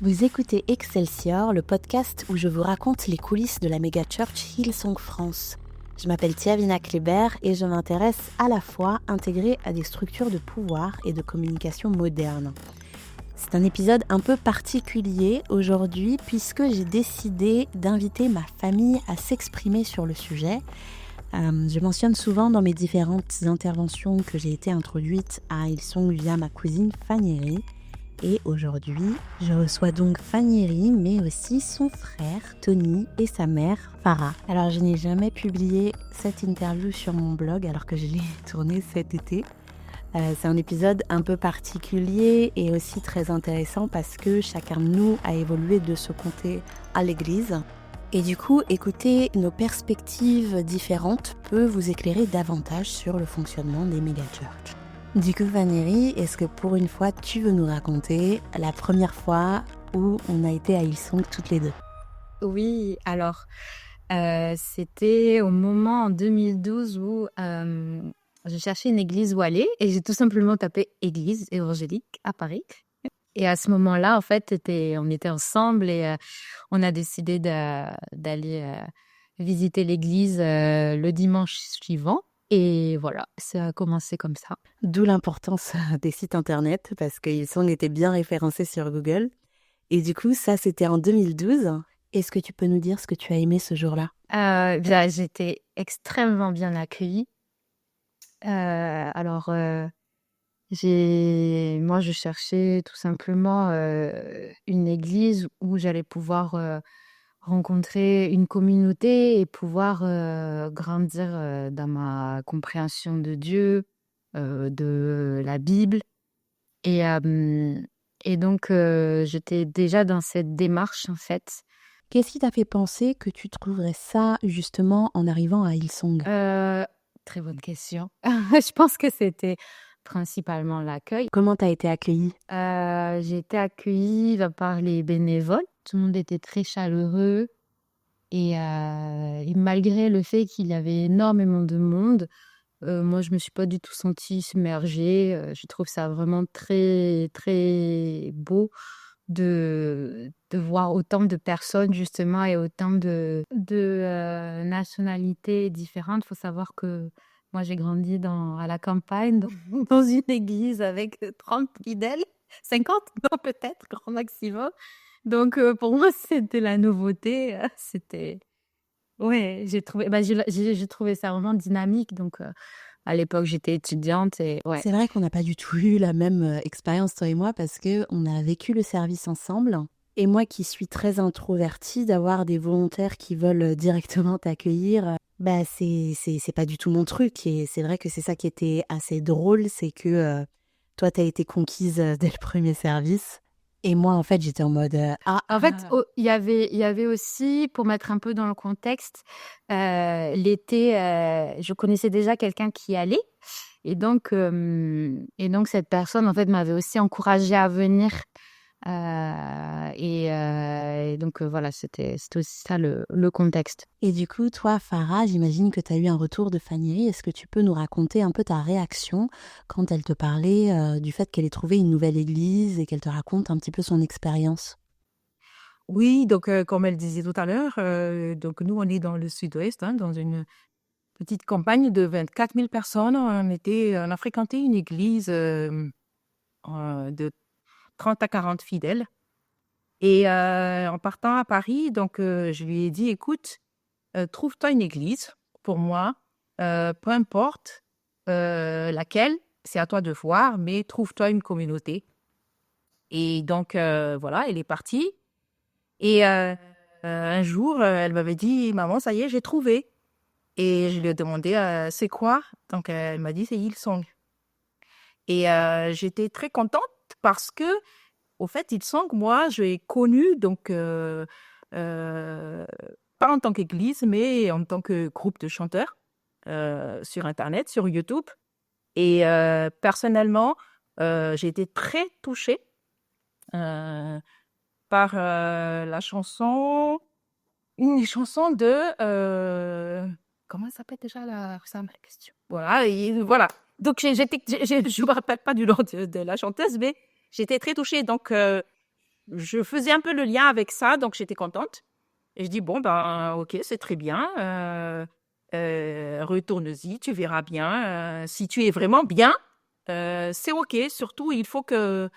Vous écoutez Excelsior, le podcast où je vous raconte les coulisses de la méga church Hillsong France. Je m'appelle Tiavina Kléber et je m'intéresse à la fois intégrée à des structures de pouvoir et de communication modernes. C'est un épisode un peu particulier aujourd'hui puisque j'ai décidé d'inviter ma famille à s'exprimer sur le sujet. Je mentionne souvent dans mes différentes interventions que j'ai été introduite à Hillsong via ma cousine Fanny. Et aujourd'hui, je reçois donc Fanny, mais aussi son frère Tony et sa mère Farah. Alors je n'ai jamais publié cette interview sur mon blog alors que je l'ai tournée cet été. C'est un épisode un peu particulier et aussi très intéressant parce que chacun de nous a évolué de ce côté à l'église. Et du coup, écouter nos perspectives différentes peut vous éclairer davantage sur le fonctionnement des méga-churches. Du coup, Fanny, est-ce que pour une fois, tu veux nous raconter la première fois où on a été à Hillsong toutes les deux? Oui, alors, c'était au moment en 2012 où je cherchais une église où aller et j'ai tout simplement tapé église évangélique à Paris. Et à ce moment-là, en fait, on était ensemble et on a décidé d'aller visiter l'église le dimanche suivant. Et voilà, ça a commencé comme ça. D'où l'importance des sites internet parce que Hillsong était bien référencé sur Google. Et du coup, ça, c'était en 2012. Est-ce que tu peux nous dire ce que tu as aimé ce jour-là? J'étais extrêmement bien accueillie. Moi, je cherchais tout simplement une église où j'allais pouvoir rencontrer une communauté et pouvoir grandir dans ma compréhension de Dieu, de la Bible. Et, euh, et donc, j'étais déjà dans cette démarche, en fait. Qu'est-ce qui t'a fait penser que tu trouverais ça justement en arrivant à Hillsong? Très bonne question. Je pense que c'était principalement l'accueil. Comment t'as été accueillie? J'ai été accueillie par les bénévoles. Tout le monde était très chaleureux. Et malgré le fait qu'il y avait énormément de monde, moi, je me suis pas du tout sentie submergée. Je trouve ça vraiment très, très beau de voir autant de personnes, justement, et autant de nationalités différentes. Il faut savoir que moi, j'ai grandi à la campagne, dans une église avec 30 fidèles, 50, non, peut-être, grand maximum. Donc, pour moi, c'était la nouveauté. C'était... Ouais, j'ai trouvé ça vraiment dynamique. Donc, à l'époque, j'étais étudiante et ouais. C'est vrai qu'on n'a pas du tout eu la même expérience, toi et moi, parce qu'on a vécu le service ensemble. Et moi qui suis très introvertie, d'avoir des volontaires qui veulent directement t'accueillir, c'est pas du tout mon truc. Et c'est vrai que c'est ça qui était assez drôle, c'est que toi, t'as été conquise dès le premier service. Et moi, en fait, j'étais en mode En fait, il y avait aussi, pour mettre un peu dans le contexte, l'été, je connaissais déjà quelqu'un qui y allait. Et donc cette personne, en fait, m'avait aussi encouragée à venir. Et donc, voilà, c'était aussi ça le contexte. Et du coup, toi, Farah, j'imagine que tu as eu un retour de Fanny. Est-ce que tu peux nous raconter un peu ta réaction quand elle te parlait du fait qu'elle ait trouvé une nouvelle église et qu'elle te raconte un petit peu son expérience? Oui, donc comme elle disait tout à l'heure, donc nous, on est dans le sud-ouest, dans une petite campagne de 24 000 personnes. On a fréquenté une église de 30 à 40 fidèles. Et en partant à Paris, donc je lui ai dit, écoute, trouve-toi une église pour moi, peu importe laquelle, c'est à toi de voir, mais trouve-toi une communauté. Et donc, voilà, elle est partie. Et un jour, elle m'avait dit, maman, ça y est, j'ai trouvé. Et je lui ai demandé, c'est quoi? Donc, elle m'a dit, c'est Hillsong. Et j'étais très contente parce que, au fait, Hillsong, moi, je l'ai connu, donc, pas en tant qu'église, mais en tant que groupe de chanteurs sur Internet, sur YouTube. Et personnellement, j'ai été très touchée par la chanson, une chanson de... comment elle s'appelle déjà ça ma question. Voilà, et voilà. Donc, je ne me rappelle pas du nom de la chanteuse, mais j'étais très touchée. Donc, je faisais un peu le lien avec ça, donc j'étais contente. Et je dis, bon, ben, ok, c'est très bien. Retourne-y, tu verras bien. Si tu es vraiment bien, c'est ok. Surtout, il faut que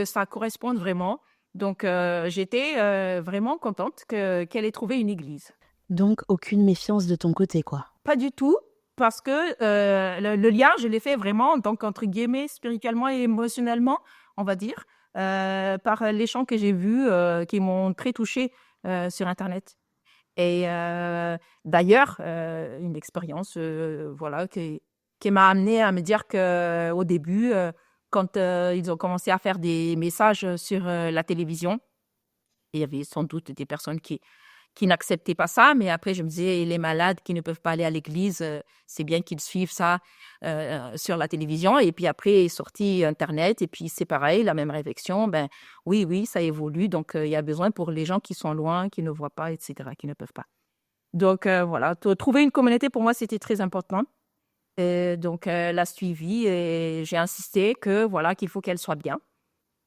ça corresponde vraiment. Donc, j'étais vraiment contente qu'elle ait trouvé une église. Donc, aucune méfiance de ton côté, quoi. Pas du tout, parce que le lien, je l'ai fait vraiment, donc entre guillemets, spirituellement et émotionnellement, on va dire, par les chants que j'ai vus qui m'ont très touchée sur Internet. Et d'ailleurs, une expérience voilà, qui m'a amenée à me dire qu'au début, quand ils ont commencé à faire des messages sur la télévision, il y avait sans doute des personnes qui n'acceptaient pas ça, mais après, je me disais, les malades qui ne peuvent pas aller à l'église, c'est bien qu'ils suivent ça sur la télévision. Et puis après est sorti Internet, et puis c'est pareil, la même réflexion. Ben oui, oui, ça évolue. Donc, il y a besoin pour les gens qui sont loin, qui ne voient pas, etc., qui ne peuvent pas. Donc, voilà, trouver une communauté, pour moi, c'était très important. Donc, la suivi et j'ai insisté que, voilà, qu'il faut qu'elle soit bien,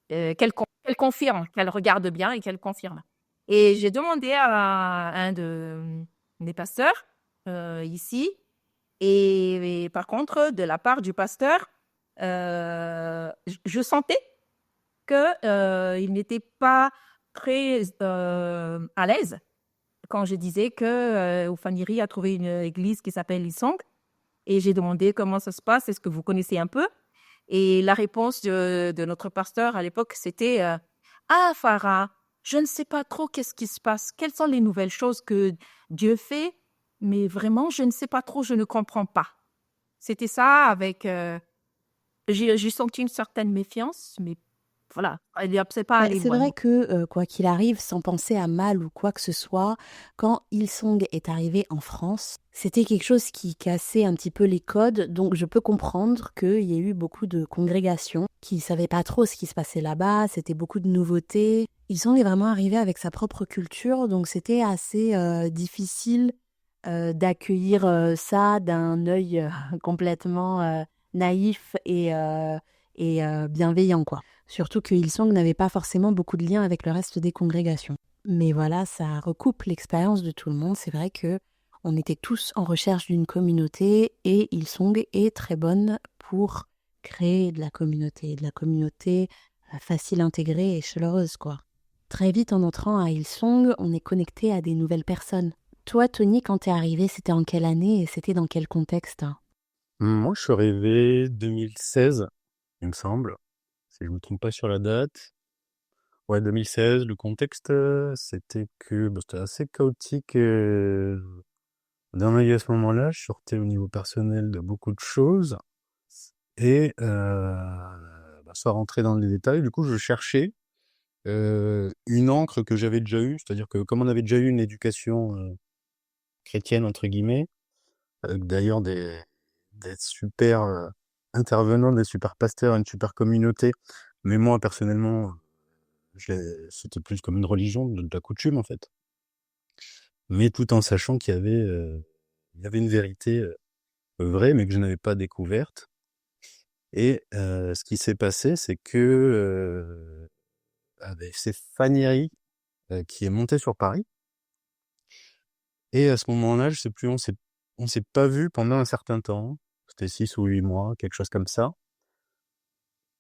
qu'elle confirme, qu'elle regarde bien et qu'elle confirme. Et j'ai demandé à un des pasteurs ici. Et par contre, de la part du pasteur, je sentais qu'il n'était pas très à l'aise quand je disais que Ofaniri a trouvé une église qui s'appelle Hillsong. Et j'ai demandé comment ça se passe, est-ce que vous connaissez un peu? Et la réponse de notre pasteur à l'époque, c'était Ah, Farah, je ne sais pas trop qu'est-ce qui se passe, quelles sont les nouvelles choses que Dieu fait, mais vraiment, je ne sais pas trop, je ne comprends pas. C'était ça avec... j'ai senti une certaine méfiance, mais voilà, c'est pas allé C'est loin. vrai que, quoi qu'il arrive, sans penser à mal ou quoi que ce soit, quand Hillsong est arrivé en France, c'était quelque chose qui cassait un petit peu les codes. Donc, je peux comprendre qu'il y ait eu beaucoup de congrégations qui ne savaient pas trop ce qui se passait là-bas. C'était beaucoup de nouveautés. Hillsong est vraiment arrivé avec sa propre culture, donc c'était assez difficile d'accueillir ça d'un œil complètement naïf et bienveillant, quoi. Surtout que Hillsong n'avait pas forcément beaucoup de liens avec le reste des congrégations. Mais voilà, ça recoupe l'expérience de tout le monde. C'est vrai que on était tous en recherche d'une communauté et Hillsong est très bonne pour créer de la communauté facile à intégrer et chaleureuse, quoi. Très vite, en entrant à Hillsong, on est connecté à des nouvelles personnes. Toi, Tony, quand t'es arrivé, c'était en quelle année et c'était dans quel contexte? Moi, je suis arrivé 2016, il me semble, si je me trompe pas sur la date. Ouais, 2016, le contexte, c'était que c'était assez chaotique dans ma vie à ce moment-là. Je sortais au niveau personnel de beaucoup de choses et sans rentrer dans les détails, du coup, je cherchais une ancre que j'avais déjà eue, c'est-à-dire que comme on avait déjà eu une éducation chrétienne, entre guillemets, avec d'ailleurs des super intervenants, des super pasteurs, une super communauté, mais moi, personnellement, c'était plus comme une religion, de la coutume, en fait. Mais tout en sachant qu'il y avait une vérité vraie, mais que je n'avais pas découverte. Et ce qui s'est passé, c'est que c'est Fanny qui est montée sur Paris. Et à ce moment-là, je sais plus, on s'est pas vu pendant un certain temps. C'était 6 ou 8 mois, quelque chose comme ça.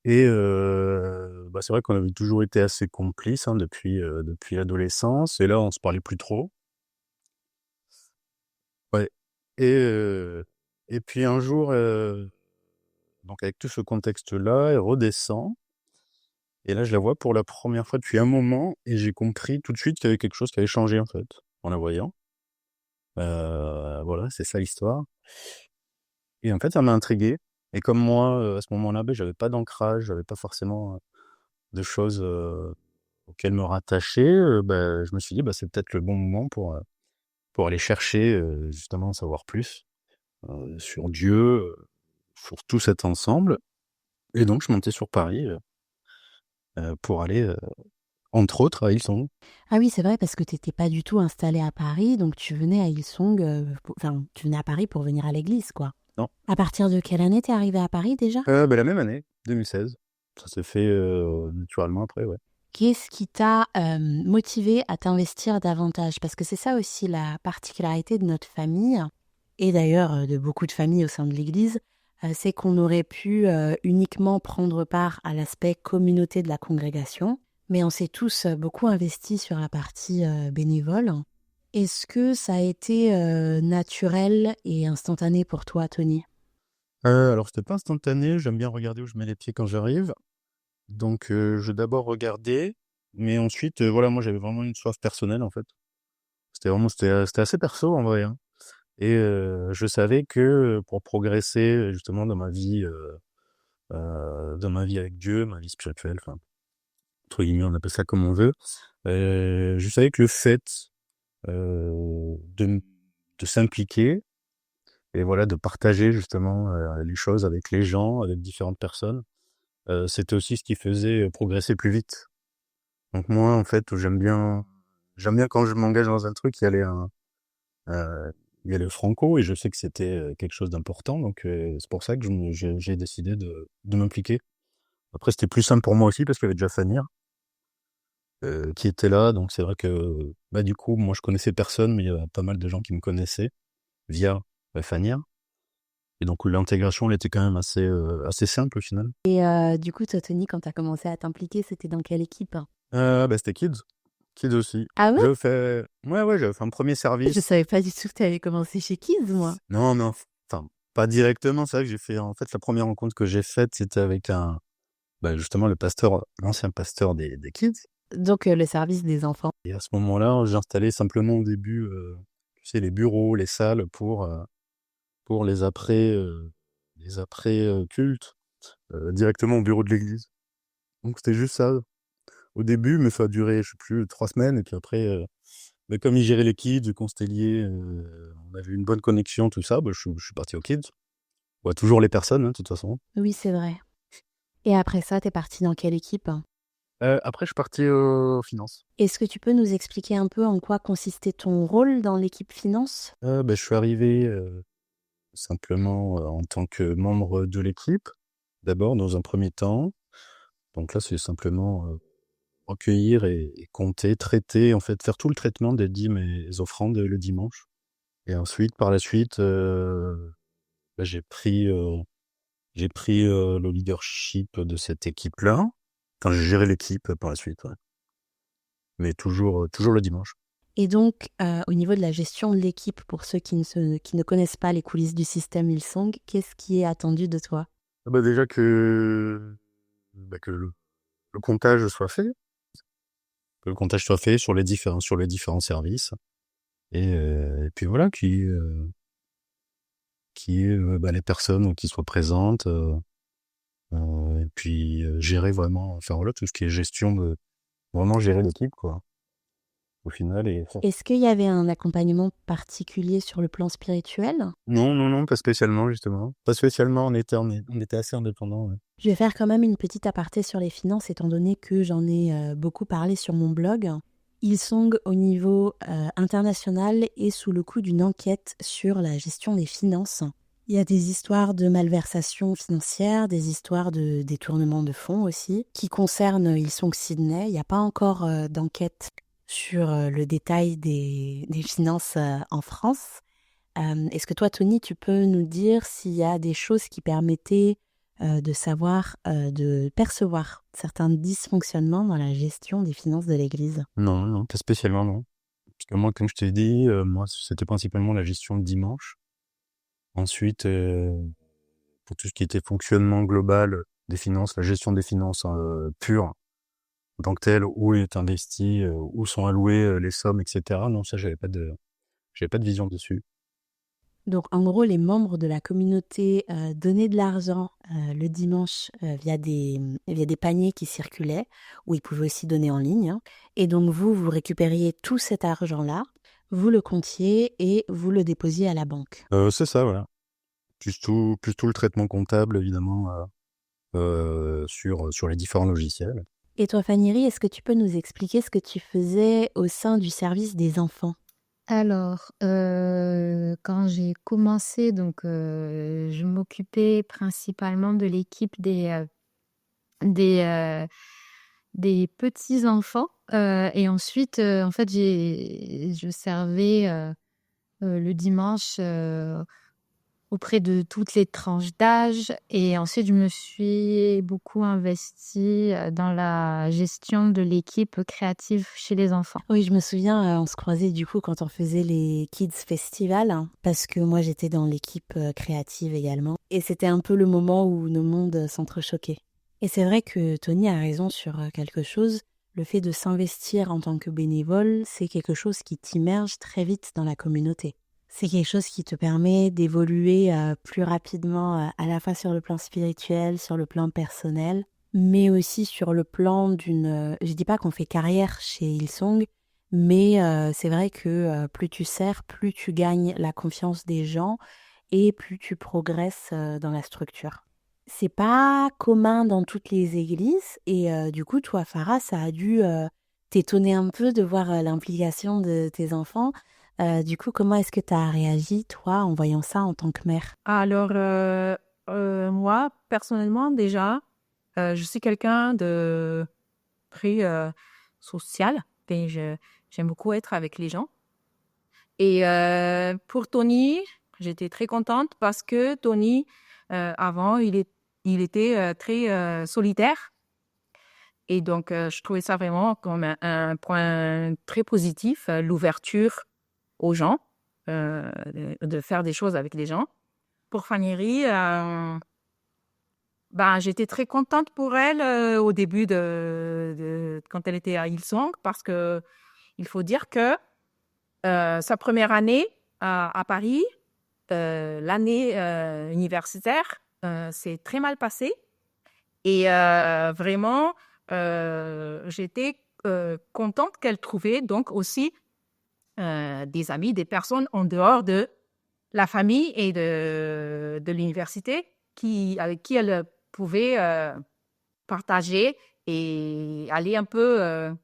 Et c'est vrai qu'on avait toujours été assez complices depuis l'adolescence. Et là, on se parlait plus trop. Ouais. Et puis un jour, donc avec tout ce contexte-là, elle redescend. Et là, je la vois pour la première fois depuis un moment. Et j'ai compris tout de suite qu'il y avait quelque chose qui avait changé, en fait, en la voyant. Voilà, c'est ça l'histoire. Et en fait, ça m'a intrigué. Et comme moi, à ce moment-là, j'avais pas d'ancrage, j'avais pas forcément de choses auxquelles me rattacher, je me suis dit, c'est peut-être le bon moment pour aller chercher, justement, en savoir plus sur Dieu, sur tout cet ensemble. Et donc, je montais sur Paris pour aller, entre autres, à Hillsong. Ah oui, c'est vrai, parce que tu n'étais pas du tout installé à Paris, donc tu venais à Hillsong, tu venais à Paris pour venir à l'église, quoi. Non. À partir de quelle année t'es arrivé à Paris déjà? La même année, 2016. Ça s'est fait naturellement après, ouais. Qu'est-ce qui t'a motivé à t'investir davantage? Parce que c'est ça aussi la particularité de notre famille, et d'ailleurs de beaucoup de familles au sein de l'Église, c'est qu'on aurait pu uniquement prendre part à l'aspect communauté de la congrégation, mais on s'est tous beaucoup investis sur la partie bénévole. Est-ce que ça a été naturel et instantané pour toi, Tony? Alors, c'était pas instantané. J'aime bien regarder où je mets les pieds quand j'arrive. Donc, je d'abord regardais, mais ensuite, voilà, moi, j'avais vraiment une soif personnelle, en fait. C'était assez perso, en vrai, hein. Et je savais que pour progresser, justement, dans ma vie avec Dieu, ma vie spirituelle, enfin, entre guillemets, on appelle ça comme on veut, je savais que le fait de s'impliquer et voilà, de partager justement les choses avec les gens, avec différentes personnes, c'était aussi ce qui faisait progresser plus vite. Donc moi, en fait, j'aime bien quand je m'engage dans un truc, euh, il y a le franco et je sais que c'était quelque chose d'important. Donc c'est pour ça que j'ai décidé de m'impliquer. Après, c'était plus simple pour moi aussi parce qu'il y avait déjà Fanny qui était là. Donc c'est vrai que bah, du coup, moi, je connaissais personne, mais il y avait pas mal de gens qui me connaissaient via Fanny. Et donc l'intégration, elle était quand même assez simple au final. Et du coup, toi, Tony, quand tu as commencé à t'impliquer, c'était dans quelle équipe? Bah, c'était Kids. Kids aussi. Ah ouais? J'avais fait un premier Je service. savais pas du tout que tu allais commencer chez Kids, moi. Non, mais enfin, pas directement. C'est vrai que j'ai fait, en fait, la première rencontre que j'ai faite, c'était avec justement, l'ancien pasteur des Kids. Donc, le service des enfants. Et à ce moment-là, j'ai installé simplement au début, tu sais, les bureaux, les salles pour les après cultes, directement au bureau de l'église. Donc c'était juste ça au début, mais ça a duré, je sais plus, 3 semaines. Et puis après, mais comme ils géraient les kids, vu qu'on s'était liés, on avait une bonne connexion, tout ça, je suis parti aux kids. Ouais, toujours les personnes, hein, de toute façon. Oui, c'est vrai. Et après ça, t'es parti dans quelle équipe? Après, je suis parti aux finances. Est-ce que tu peux nous expliquer un peu en quoi consistait ton rôle dans l'équipe finance? Je suis arrivé simplement en tant que membre de l'équipe, d'abord, dans un premier temps. Donc là, c'est simplement recueillir et compter, traiter, en fait, faire tout le traitement des dîmes et des offrandes le dimanche. Et ensuite, par la suite, j'ai pris le leadership de cette équipe-là. Enfin, j'ai géré l'équipe par la suite, ouais. Mais toujours le dimanche. Et donc, au niveau de la gestion de l'équipe, pour ceux qui ne connaissent pas les coulisses du système Hillsong, qu'est-ce qui est attendu de toi? Déjà que le comptage soit fait, sur les différents services. Et puis voilà, les personnes qui soient présentes, et puis gérer vraiment, enfin voilà, tout ce qui est vraiment gérer l'équipe, quoi, au final. Est-ce qu'il y avait un accompagnement particulier sur le plan spirituel? Non, non, non, pas spécialement, justement. Pas spécialement, on était assez indépendants, ouais. Je vais faire quand même une petite aparté sur les finances, étant donné que j'en ai beaucoup parlé sur mon blog. Hillsong, au niveau international, est sous le coup d'une enquête sur la gestion des finances. Il y a des histoires de malversation financière, des histoires de détournement de fonds aussi, qui concernent Hillsong Sydney. Il n'y a pas encore d'enquête sur le détail des finances en France. Est-ce que toi, Tony, tu peux nous dire s'il y a des choses qui permettaient de percevoir certains dysfonctionnements dans la gestion des finances de l'Église? Non, non, pas spécialement, non. Parce que moi, comme je t'ai dit, moi, c'était principalement la gestion le dimanche. Ensuite, pour tout ce qui était fonctionnement global des finances, la gestion des finances pures, en tant que telle, où est investi, où sont allouées les sommes, etc. Non, ça, j'avais pas de vision dessus. Donc, en gros, les membres de la communauté donnaient de l'argent le dimanche via des paniers qui circulaient, ou ils pouvaient aussi donner en ligne, hein. Et donc, vous récupériez tout cet argent-là, vous le comptiez et vous le déposiez à la banque. C'est ça, voilà. Plus tout le traitement comptable, évidemment, sur les différents logiciels. Et toi, Fanny, est-ce que tu peux nous expliquer ce que tu faisais au sein du service des enfants? Alors, quand j'ai commencé, donc, je m'occupais principalement de l'équipe des des petits-enfants. Et ensuite, en fait, je servais le dimanche auprès de toutes les tranches d'âge. Et ensuite, je me suis beaucoup investie dans la gestion de l'équipe créative chez les enfants. Oui, je me souviens, on se croisait du coup quand on faisait les Kids Festival, hein, parce que moi j'étais dans l'équipe créative également. Et c'était un peu le moment où nos mondes s'entrechoquaient. Et c'est vrai que Tony a raison sur quelque chose. Le fait de s'investir en tant que bénévole, c'est quelque chose qui t'immerge très vite dans la communauté. C'est quelque chose qui te permet d'évoluer plus rapidement, à la fois sur le plan spirituel, sur le plan personnel, mais aussi sur le plan je dis pas qu'on fait carrière chez Hillsong, mais c'est vrai que plus tu sers, plus tu gagnes la confiance des gens et plus tu progresses dans la structure. C'est pas commun dans toutes les églises et du coup, toi, Farah, ça a dû t'étonner un peu de voir l'implication de tes enfants. Du coup, comment est-ce que tu as réagi, toi, en voyant ça en tant que mère? Alors, moi, personnellement, déjà, je suis quelqu'un de très social. Et j'aime beaucoup être avec les gens. Et pour Tony, j'étais très contente parce que Tony, avant, il était très solitaire. Et donc, je trouvais ça vraiment comme un point très positif, l'ouverture aux gens, de faire des choses avec les gens. Pour Fanny, j'étais très contente pour elle au début quand elle était à Hillsong parce que il faut dire que sa première année à Paris, l'année universitaire, s'est très mal passée et vraiment, j'étais contente qu'elle trouvait donc aussi des amis, des personnes en dehors de la famille et de l'université avec qui elle pouvait partager et aller un peu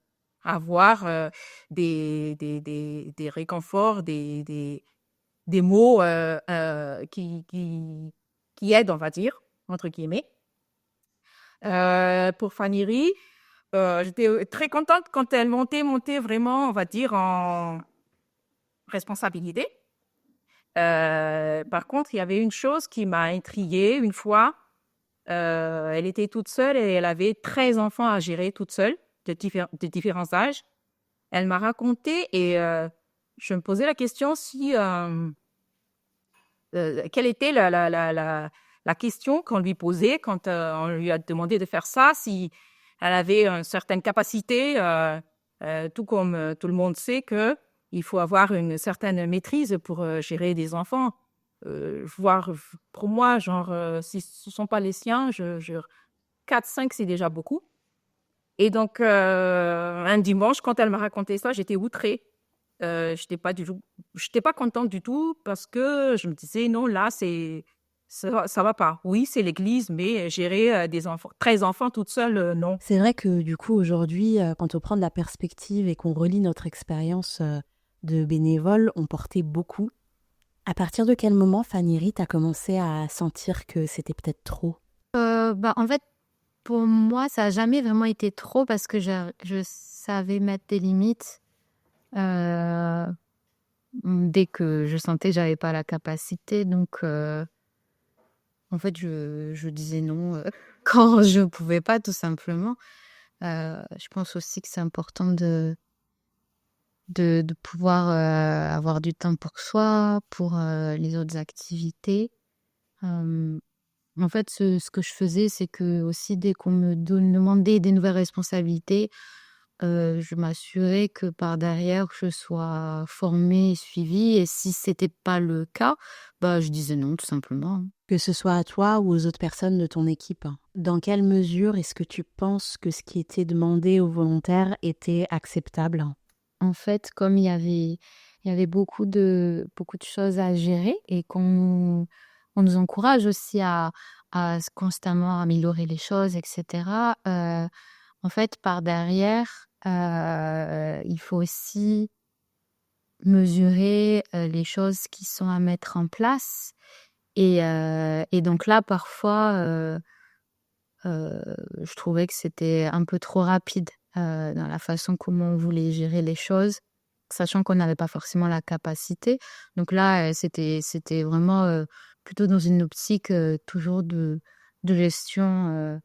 avoir des réconforts, des mots qui aident, on va dire, entre guillemets. Pour Fanny, j'étais très contente quand elle montait vraiment, on va dire, en responsabilité. Par contre, il y avait une chose qui m'a intriguée une fois. Elle était toute seule et elle avait 13 enfants à gérer toute seule, de différents âges. Elle m'a raconté et je me posais la question si quelle était la question qu'on lui posait quand on lui a demandé de faire ça, si elle avait une certaine capacité, tout comme tout le monde sait que il faut avoir une certaine maîtrise pour gérer des enfants. Voire pour moi, genre, si ce ne sont pas les siens, 4, 5, c'est déjà beaucoup. Et donc, un dimanche, quand elle m'a raconté ça, j'étais outrée. J'étais pas contente du tout parce que je me disais, non, là, ça va pas. Oui, c'est l'église, mais gérer des enfants, 13 enfants toute seule, non. C'est vrai que du coup, aujourd'hui, quand on prend de la perspective et qu'on relie notre expérience de bénévole, on portait beaucoup. À partir de quel moment, Fanny, t'as commencé à sentir que c'était peut-être trop? En fait, pour moi, ça n'a jamais vraiment été trop parce que je savais mettre des limites dès que je sentais que j'avais pas la capacité. Donc, en fait, je disais non quand je pouvais pas, tout simplement. Je pense aussi que c'est important de pouvoir avoir du temps pour soi, pour les autres activités. En fait, ce que je faisais, c'est que aussi dès qu'on me demandait des nouvelles responsabilités, je m'assurais que par derrière, je sois formée et suivie. Et si c'était pas le cas, je disais non, tout simplement. Que ce soit à toi ou aux autres personnes de ton équipe, dans quelle mesure est-ce que tu penses que ce qui était demandé aux volontaires était acceptable? En fait, comme il y avait beaucoup de choses à gérer et on nous encourage aussi à constamment améliorer les choses, etc. En fait, par derrière, il faut aussi mesurer les choses qui sont à mettre en place. Et donc là, parfois, Je trouvais que c'était un peu trop rapide, dans la façon comment on voulait gérer les choses, sachant qu'on n'avait pas forcément la capacité. Donc là, c'était vraiment, plutôt dans une optique, toujours de gestion,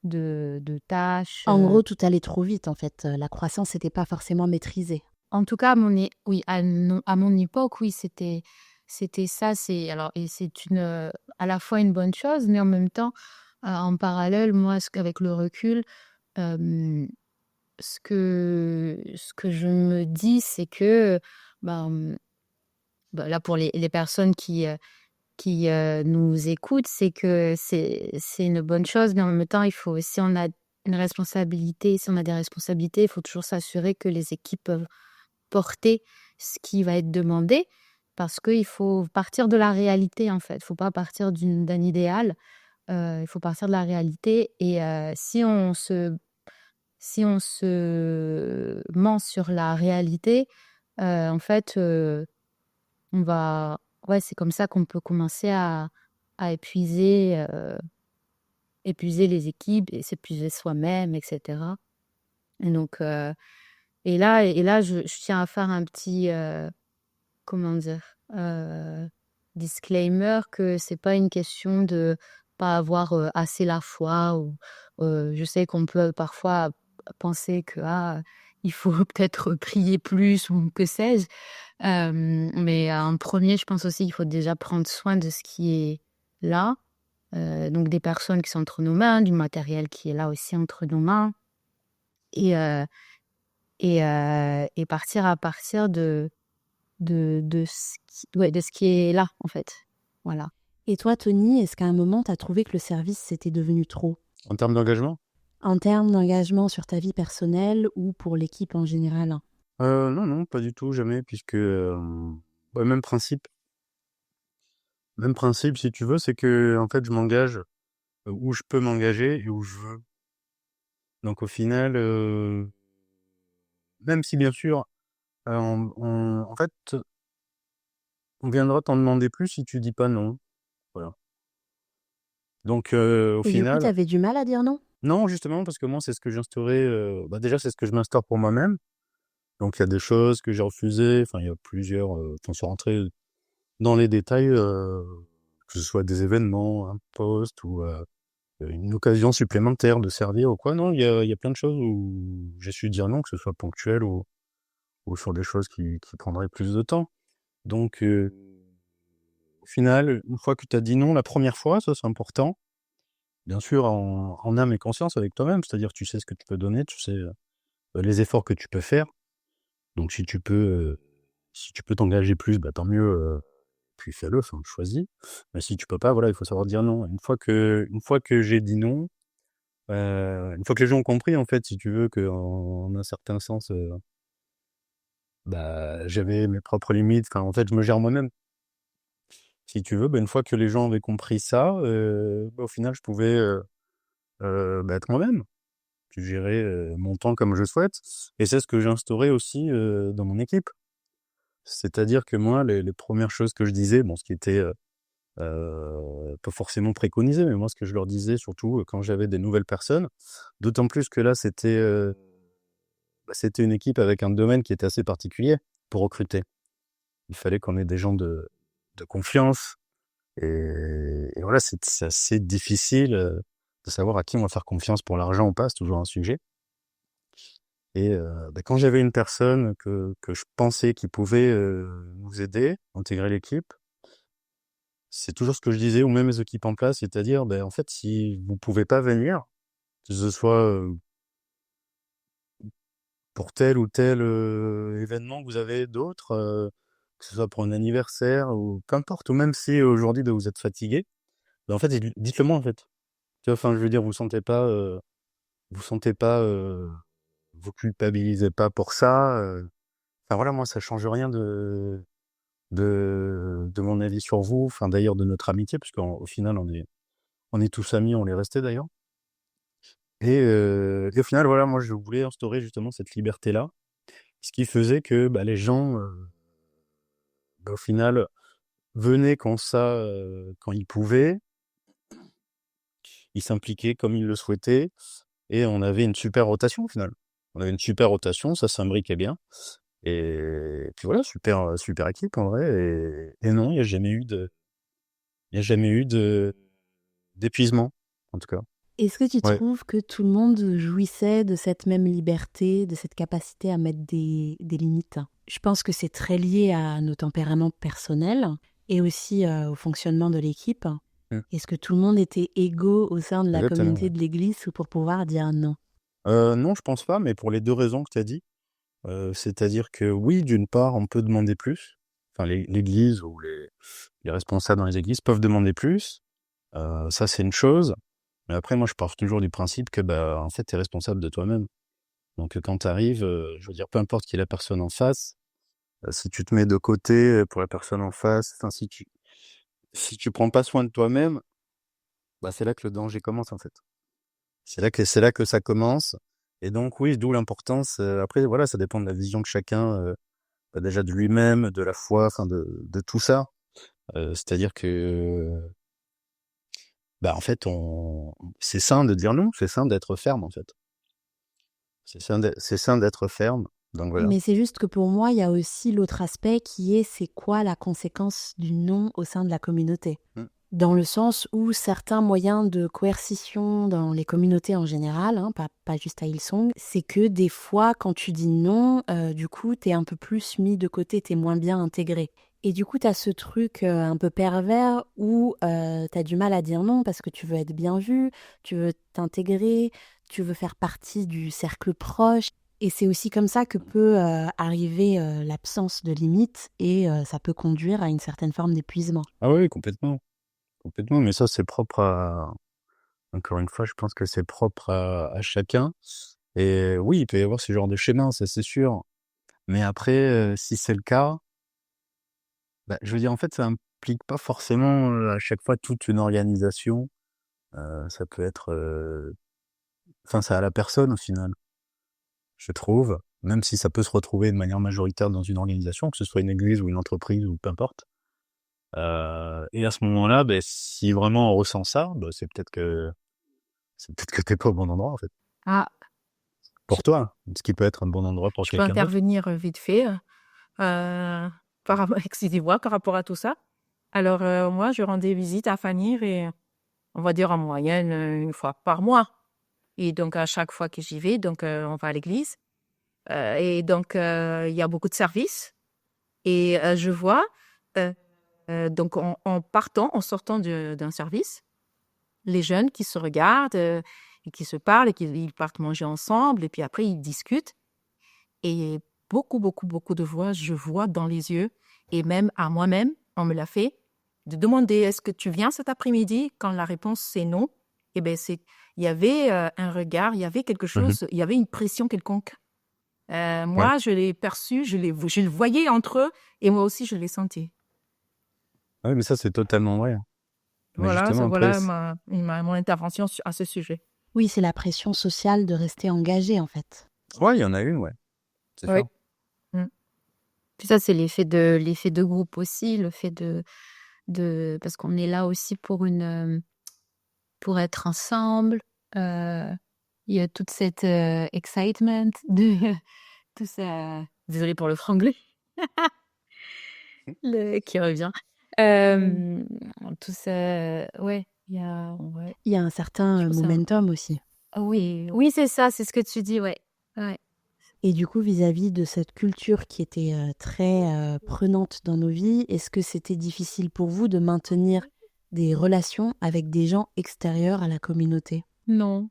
de tâches, En gros, tout allait trop vite en fait. La croissance n'était pas forcément maîtrisée. En tout cas, oui, à mon époque, oui, c'était ça. C'est à la fois une bonne chose, mais en même temps, en parallèle, moi, avec le recul, euh, ce que je me dis, c'est que, ben, là, pour les personnes qui nous écoutent, c'est que c'est une bonne chose, mais en même temps, si on a une responsabilité, si on a des responsabilités, il faut toujours s'assurer que les équipes peuvent porter ce qui va être demandé, parce qu'il faut partir de la réalité, en fait. Il ne faut pas partir d'un idéal, il faut partir de la réalité. Et si on se ment sur la réalité, en fait, on va ouais, c'est comme ça qu'on peut commencer à épuiser les équipes et s'épuiser soi-même, et cetera. Et donc, et là, je tiens à faire un petit, comment dire? Disclaimer, que c'est pas une question de pas avoir, assez la foi, ou, je sais qu'on peut parfois penser que, il faut peut-être prier plus, ou que sais-je. Mais en premier, je pense aussi qu'il faut déjà prendre soin de ce qui est là, donc des personnes qui sont entre nos mains, du matériel qui est là aussi entre nos mains, et partir à partir de ce qui est là, en fait. Voilà. Et toi, Tony, est-ce qu'à un moment, tu as trouvé que le service, c'était devenu trop? En termes d'engagement? En termes d'engagement sur ta vie personnelle ou pour l'équipe en général? Non, non, pas du tout, jamais, puisque ouais, même principe. Même principe, si tu veux, c'est que en fait, je m'engage où je peux m'engager et où je veux. Donc au final, même si bien sûr, en fait, on viendra t'en demander plus si tu dis pas non. Voilà. Donc au Et du coup, tu final, avais du mal à dire non? non, justement, parce que moi, c'est ce que j'ai instauré. Déjà, c'est ce que je m'instaure pour moi-même. Donc il y a des choses que j'ai refusées. Enfin, il y a plusieurs. Sans rentrer dans les détails, que ce soit des événements, un poste ou une occasion supplémentaire de servir ou quoi. Non, il y a plein de choses où j'ai su dire non, que ce soit ponctuel ou sur des choses qui prendraient plus de temps. Donc, au final, une fois que tu as dit non la première fois, ça c'est important. Bien sûr, en âme et conscience avec toi-même, c'est-à-dire tu sais ce que tu peux donner, tu sais les efforts que tu peux faire. Donc si tu peux t'engager plus, bah tant mieux, puis fais-le, enfin choisis. Mais si tu peux pas, voilà, il faut savoir dire non. Une fois que j'ai dit non, une fois que les gens ont compris, en fait, si tu veux, qu'en un certain sens, bah, j'avais mes propres limites, enfin, en fait, je me gère moi-même. Si tu veux, bah, une fois que les gens avaient compris ça, bah, au final, je pouvais bah, être moi-même. Puis gérer mon temps comme je souhaite. Et c'est ce que j'ai instauré aussi dans mon équipe. C'est-à-dire que moi, les premières choses que je disais, bon, ce qui était pas forcément préconisé, mais moi, ce que je leur disais, surtout quand j'avais des nouvelles personnes, d'autant plus que là, c'était une équipe avec un domaine qui était assez particulier pour recruter. Il fallait qu'on ait des gens de confiance. Et voilà, c'est assez difficile de savoir à qui on va faire confiance pour l'argent ou pas, c'est toujours un sujet. Et bah, quand j'avais une personne que je pensais qui pouvait nous aider, intégrer l'équipe, c'est toujours ce que je disais, ou même les équipes en place, c'est-à-dire, ben, en fait, si vous pouvez pas venir, que ce soit pour tel ou tel événement que vous avez d'autres, que ce soit pour un anniversaire ou peu importe, ou même si aujourd'hui ben, vous êtes fatigué, ben, en fait, dites-le moi en fait. Tu vois, enfin, je veux dire, vous sentez pas, vous culpabilisez pas pour ça. Enfin voilà, moi, ça change rien de mon avis sur vous. Enfin, d'ailleurs, de notre amitié, parce qu'au final, on est tous amis, on l'est resté d'ailleurs. Et au final, voilà, moi, je voulais instaurer justement cette liberté-là, ce qui faisait que bah, les gens, bah, au final, venaient quand ils pouvaient. il s'impliquait comme il le souhaitait, et on avait une super rotation au final. On avait une super rotation, ça s'imbriquait bien, et puis voilà, super équipe en vrai, et non, il n'y a jamais eu d'épuisement, en tout cas. Est-ce que tu Ouais. trouves que tout le monde jouissait de cette même liberté, de cette capacité à mettre des limites? Je pense que c'est très lié à nos tempéraments personnels et aussi au fonctionnement de l'équipe. Mm. Est-ce que tout le monde était égaux au sein de la Exactement, communauté ouais. de l'Église pour pouvoir dire non? Non, je pense pas, mais pour les deux raisons que tu as dit. C'est-à-dire que oui, d'une part, on peut demander plus. Enfin, l'Église ou les responsables dans les églises peuvent demander plus. Ça, c'est une chose. Mais après, moi, je pars toujours du principe que, bah, en fait, tu es responsable de toi-même. Donc, quand tu arrives, je veux dire, peu importe qui est la personne en face, si tu te mets de côté pour la personne en face, enfin, si tu prends pas soin de toi-même, bah, c'est là que le danger commence, en fait. C'est là que ça commence. Et donc, oui, d'où l'importance. Après, voilà, ça dépend de la vision que chacun, bah, déjà de lui-même, de la foi, enfin, de tout ça. C'est-à-dire que, bah, en fait, c'est sain de dire non, c'est sain d'être ferme, en fait. C'est sain d'être ferme. Donc voilà. Mais c'est juste que pour moi, il y a aussi l'autre aspect qui est c'est quoi la conséquence du non au sein de la communauté? Mm. Dans le sens où certains moyens de coercition dans les communautés en général, hein, pas juste à Hillsong, c'est que des fois, quand tu dis non, du coup, t'es un peu plus mis de côté, t'es moins bien intégré. Et du coup, t'as ce truc un peu pervers où t'as du mal à dire non parce que tu veux être bien vu, tu veux t'intégrer, tu veux faire partie du cercle proche. Et c'est aussi comme ça que peut arriver l'absence de limites et ça peut conduire à une certaine forme d'épuisement. Ah oui, complètement. Complètement. Mais ça, c'est propre encore une fois, je pense que c'est propre à chacun. Et oui, il peut y avoir ce genre de schéma, ça c'est sûr. Mais après, si c'est le cas, bah, je veux dire, en fait, ça implique pas forcément à chaque fois toute une organisation. Ça peut être, enfin, c'est à la personne au final, je trouve. Même si ça peut se retrouver de manière majoritaire dans une organisation, que ce soit une église ou une entreprise ou peu importe. Et à ce moment-là, ben, si vraiment on ressent ça, bah, c'est peut-être que t'es pas au bon endroit en fait. Ah, Pour toi, ce qui peut être un bon endroit pour je peux quelqu'un d'autre. intervenir vite fait excusez-moi, par rapport à tout ça. Alors, moi, je rendais visite à Fanny et on va dire en moyenne une fois par mois. Et donc, à chaque fois que j'y vais, donc on va à l'église. Et donc, il y a beaucoup de services. Et je vois, euh, donc en sortant d'un service, les jeunes qui se regardent et qui se parlent et qui ils partent manger ensemble. Et puis après, ils discutent. Et beaucoup, beaucoup, beaucoup de fois, je vois dans les yeux, et même à moi-même, on me l'a fait, de demander est-ce que tu viens cet après-midi? Quand la réponse c'est non, eh ben il y avait un regard, il y avait quelque Mhm. chose, il y avait une pression quelconque. Ouais. Moi, je l'ai perçu, je le voyais entre eux, et moi aussi, je l'ai senti. Ouais, mais ça c'est totalement vrai. Mais Voilà, justement après, voilà mon intervention à ce sujet. Oui, c'est la pression sociale de rester engagé en fait. ouais, il y en a une, ouais, c'est Oui. ça. Mm. Puis ça, c'est l'effet de groupe aussi, le fait parce qu'on est là aussi pour être ensemble. Il y a toute cette excitement de tout ça. Désolée pour le franglais qui revient. Tout ça, ouais, ouais. Il y a un Je certain trouve ça. momentum aussi. Oui, oui, c'est ça, c'est ce que tu dis, ouais. Ouais. Et du coup, vis-à-vis de cette culture qui était très prenante dans nos vies, est-ce que c'était difficile pour vous de maintenir des relations avec des gens extérieurs à la communauté? Non,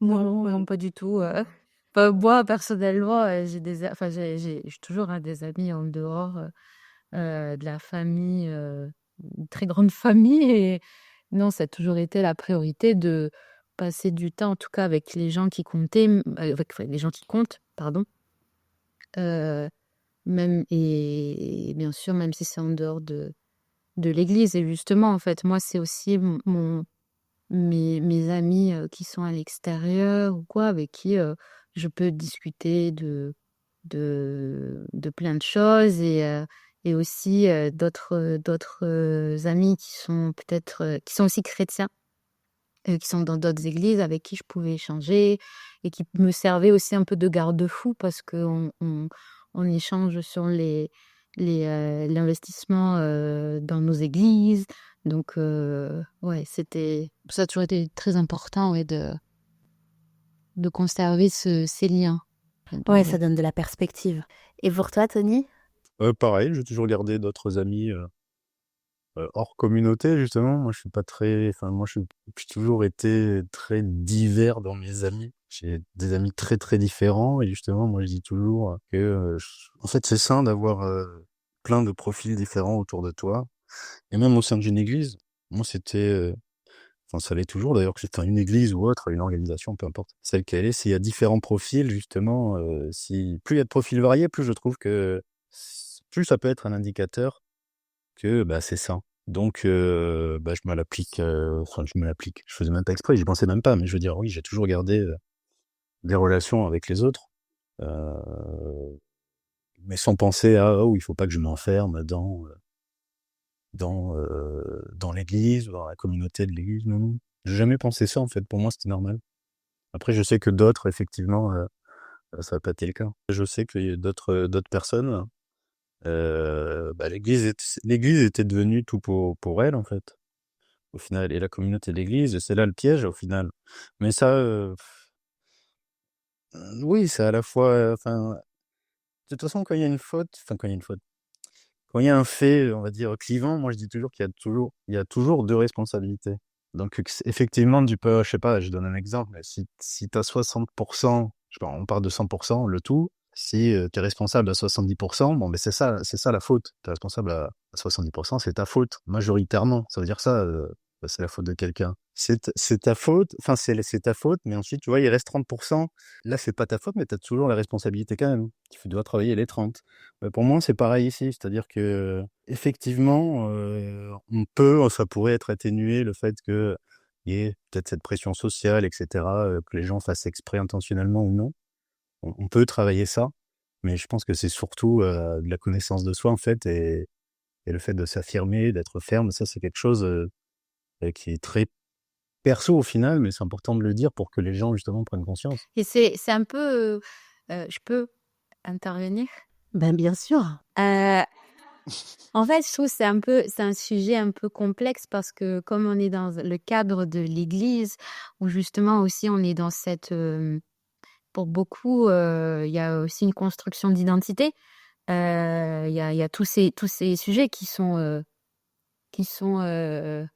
non, pas du tout. Enfin, moi, personnellement, j'ai toujours des amis en dehors de la famille, une très grande famille. Et non, ça a toujours été la priorité de passer du temps, en tout cas avec les gens qui comptaient, enfin, les gens qui comptent, pardon. Euh, et bien sûr, même si c'est en dehors de l'église. Et justement, en fait, moi, c'est aussi mes amis qui sont à l'extérieur ou quoi, avec qui je peux discuter de plein de choses. Et aussi d'autres amis qui sont peut-être qui sont aussi chrétiens qui sont dans d'autres églises avec qui je pouvais échanger et qui me servaient aussi un peu de garde-fou parce qu'on échange sur l'investissement dans nos églises. Donc, ouais, ça a toujours été très important, ouais, de conserver ces liens. Ouais, ça donne de la perspective. Et pour toi, Tony? Pareil, j'ai toujours gardé d'autres amis hors communauté, justement. Moi, je suis pas très... Enfin, j'ai toujours été très divers dans mes amis. J'ai des amis très, très différents. Et justement, moi, je dis toujours que, en fait, c'est sain d'avoir plein de profils différents autour de toi. Et même au sein d'une église, moi, c'était... Enfin, ça l'est toujours, d'ailleurs, que c'est une église ou autre, une organisation, peu importe, celle qu'elle est. S'il y a différents profils, justement, plus il y a de profils variés, plus je trouve que... Plus ça peut être un indicateur que c'est sain. Donc, je me l'applique, je faisais même pas exprès, j'y pensais même pas, mais je veux dire, oui, j'ai toujours gardé des relations avec les autres, euh, mais sans penser à, oh, il faut pas que je m'enferme dans l'église, dans la communauté de l'église, non, non. J'ai jamais pensé ça, en fait, pour moi, c'était normal. Après, je sais que d'autres, effectivement, ça n'a pas été le cas. Je sais qu'il y a d'autres personnes, l'église était devenue tout pour elle, en fait, au final. Et la communauté de l'église, c'est là le piège, au final. Mais ça, oui, c'est à la fois, enfin, de toute façon, quand il y a une faute, quand il y a un fait, on va dire, clivant, moi, je dis toujours il y a toujours deux responsabilités. Donc, effectivement, tu peux, je sais pas, je donne un exemple, mais si t'as 60%, je sais pas, on parle de 100%, le tout, si tu es responsable à 70%, bon, mais c'est ça la faute. Tu es responsable à 70%, c'est ta faute, majoritairement. Ça veut dire ça, c'est la faute de quelqu'un. C'est ta faute, enfin, c'est ta faute, mais ensuite, tu vois, il reste 30%. Là, c'est pas ta faute, mais tu as toujours la responsabilité quand même. Tu dois travailler les 30. Pour moi, c'est pareil ici, c'est-à-dire que effectivement, ça pourrait être atténué le fait que il y ait peut-être cette pression sociale, etc., que les gens fassent exprès intentionnellement ou non. On peut travailler ça, mais je pense que c'est surtout de la connaissance de soi en fait, et le fait de s'affirmer, d'être ferme, ça c'est quelque chose qui est très perso au final, mais c'est important de le dire pour que les gens justement prennent conscience. Et c'est un peu... je peux intervenir? Ben bien sûr. En fait, je trouve que c'est un sujet un peu complexe parce que comme on est dans le cadre de l'Église, où justement aussi on est dans pour beaucoup, il y a aussi une construction d'identité. Il y a tous ces sujets qui sont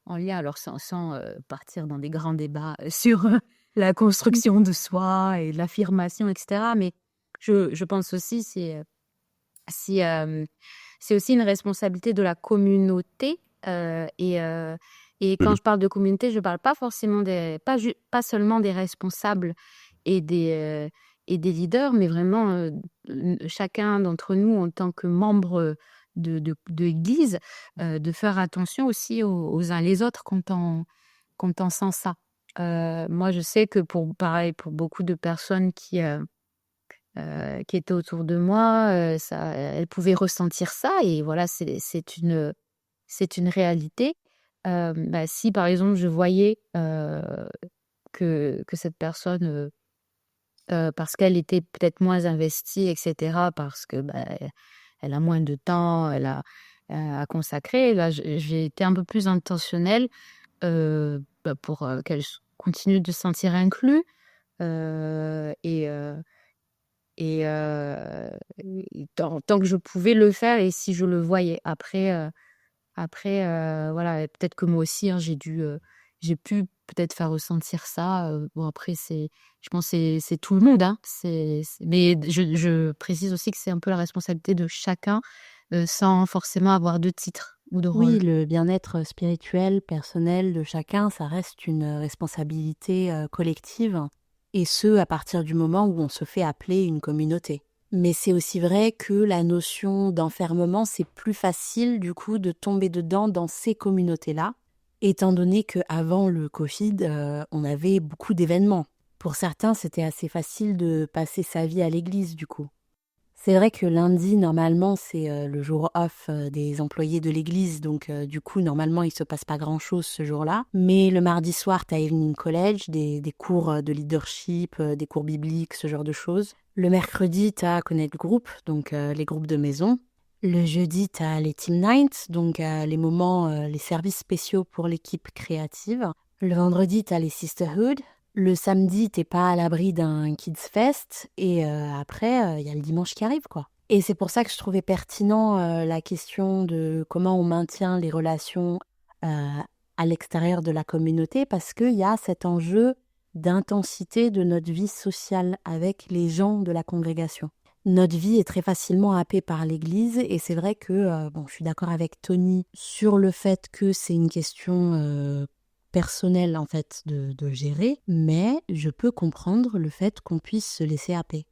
en lien, alors sans partir dans des grands débats sur la construction de soi et l'affirmation, etc. Mais je pense aussi c'est aussi une responsabilité de la communauté. Et quand je parle de communauté, je parle pas forcément pas seulement des responsables et des leaders, mais vraiment chacun d'entre nous en tant que membre de l'Église, de faire attention aussi aux uns les autres quand on sent ça. Moi, je sais que pareil, pour beaucoup de personnes qui étaient autour de moi, elles pouvaient ressentir ça, et voilà, c'est une réalité. Si par exemple je voyais que cette personne, parce qu'elle était peut-être moins investie, etc., parce que elle a moins de temps, elle a à consacrer, là j'ai été un peu plus intentionnelle pour qu'elle continue de se sentir inclue. Et tant que je pouvais le faire et si je le voyais. Après, voilà, peut-être que moi aussi, hein, j'ai pu peut-être faire ressentir ça. Bon, après, je pense que c'est tout le monde, hein. Mais je précise aussi que c'est un peu la responsabilité de chacun, sans forcément avoir de titre ou de rôle. Oui, le bien-être spirituel, personnel de chacun, ça reste une responsabilité collective, et ce, à partir du moment où on se fait appeler une communauté. Mais c'est aussi vrai que la notion d'enfermement, c'est plus facile du coup de tomber dedans dans ces communautés-là, étant donné qu'avant le Covid, on avait beaucoup d'événements. Pour certains, c'était assez facile de passer sa vie à l'église du coup. C'est vrai que lundi, normalement, c'est le jour off des employés de l'église, donc du coup, normalement, il se passe pas grand-chose ce jour-là. Mais le mardi soir, t'as Evening College, des cours de leadership, des cours bibliques, ce genre de choses. Le mercredi, t'as Connect Group, donc les groupes de maison. Le jeudi, t'as les Team Nights, donc les moments, les services spéciaux pour l'équipe créative. Le vendredi, t'as les Sisterhood. Le samedi, t'es pas à l'abri d'un Kids Fest. Et après, il y a le dimanche qui arrive, quoi. Et c'est pour ça que je trouvais pertinent la question de comment on maintient les relations euh, à l'extérieur de la communauté, parce qu'il y a cet enjeu d'intensité de notre vie sociale avec les gens de la congrégation. Notre vie est très facilement happée par l'Église et c'est vrai que, bon, je suis d'accord avec Tony sur le fait que c'est une question personnelle en fait de gérer, mais je peux comprendre le fait qu'on puisse se laisser happer.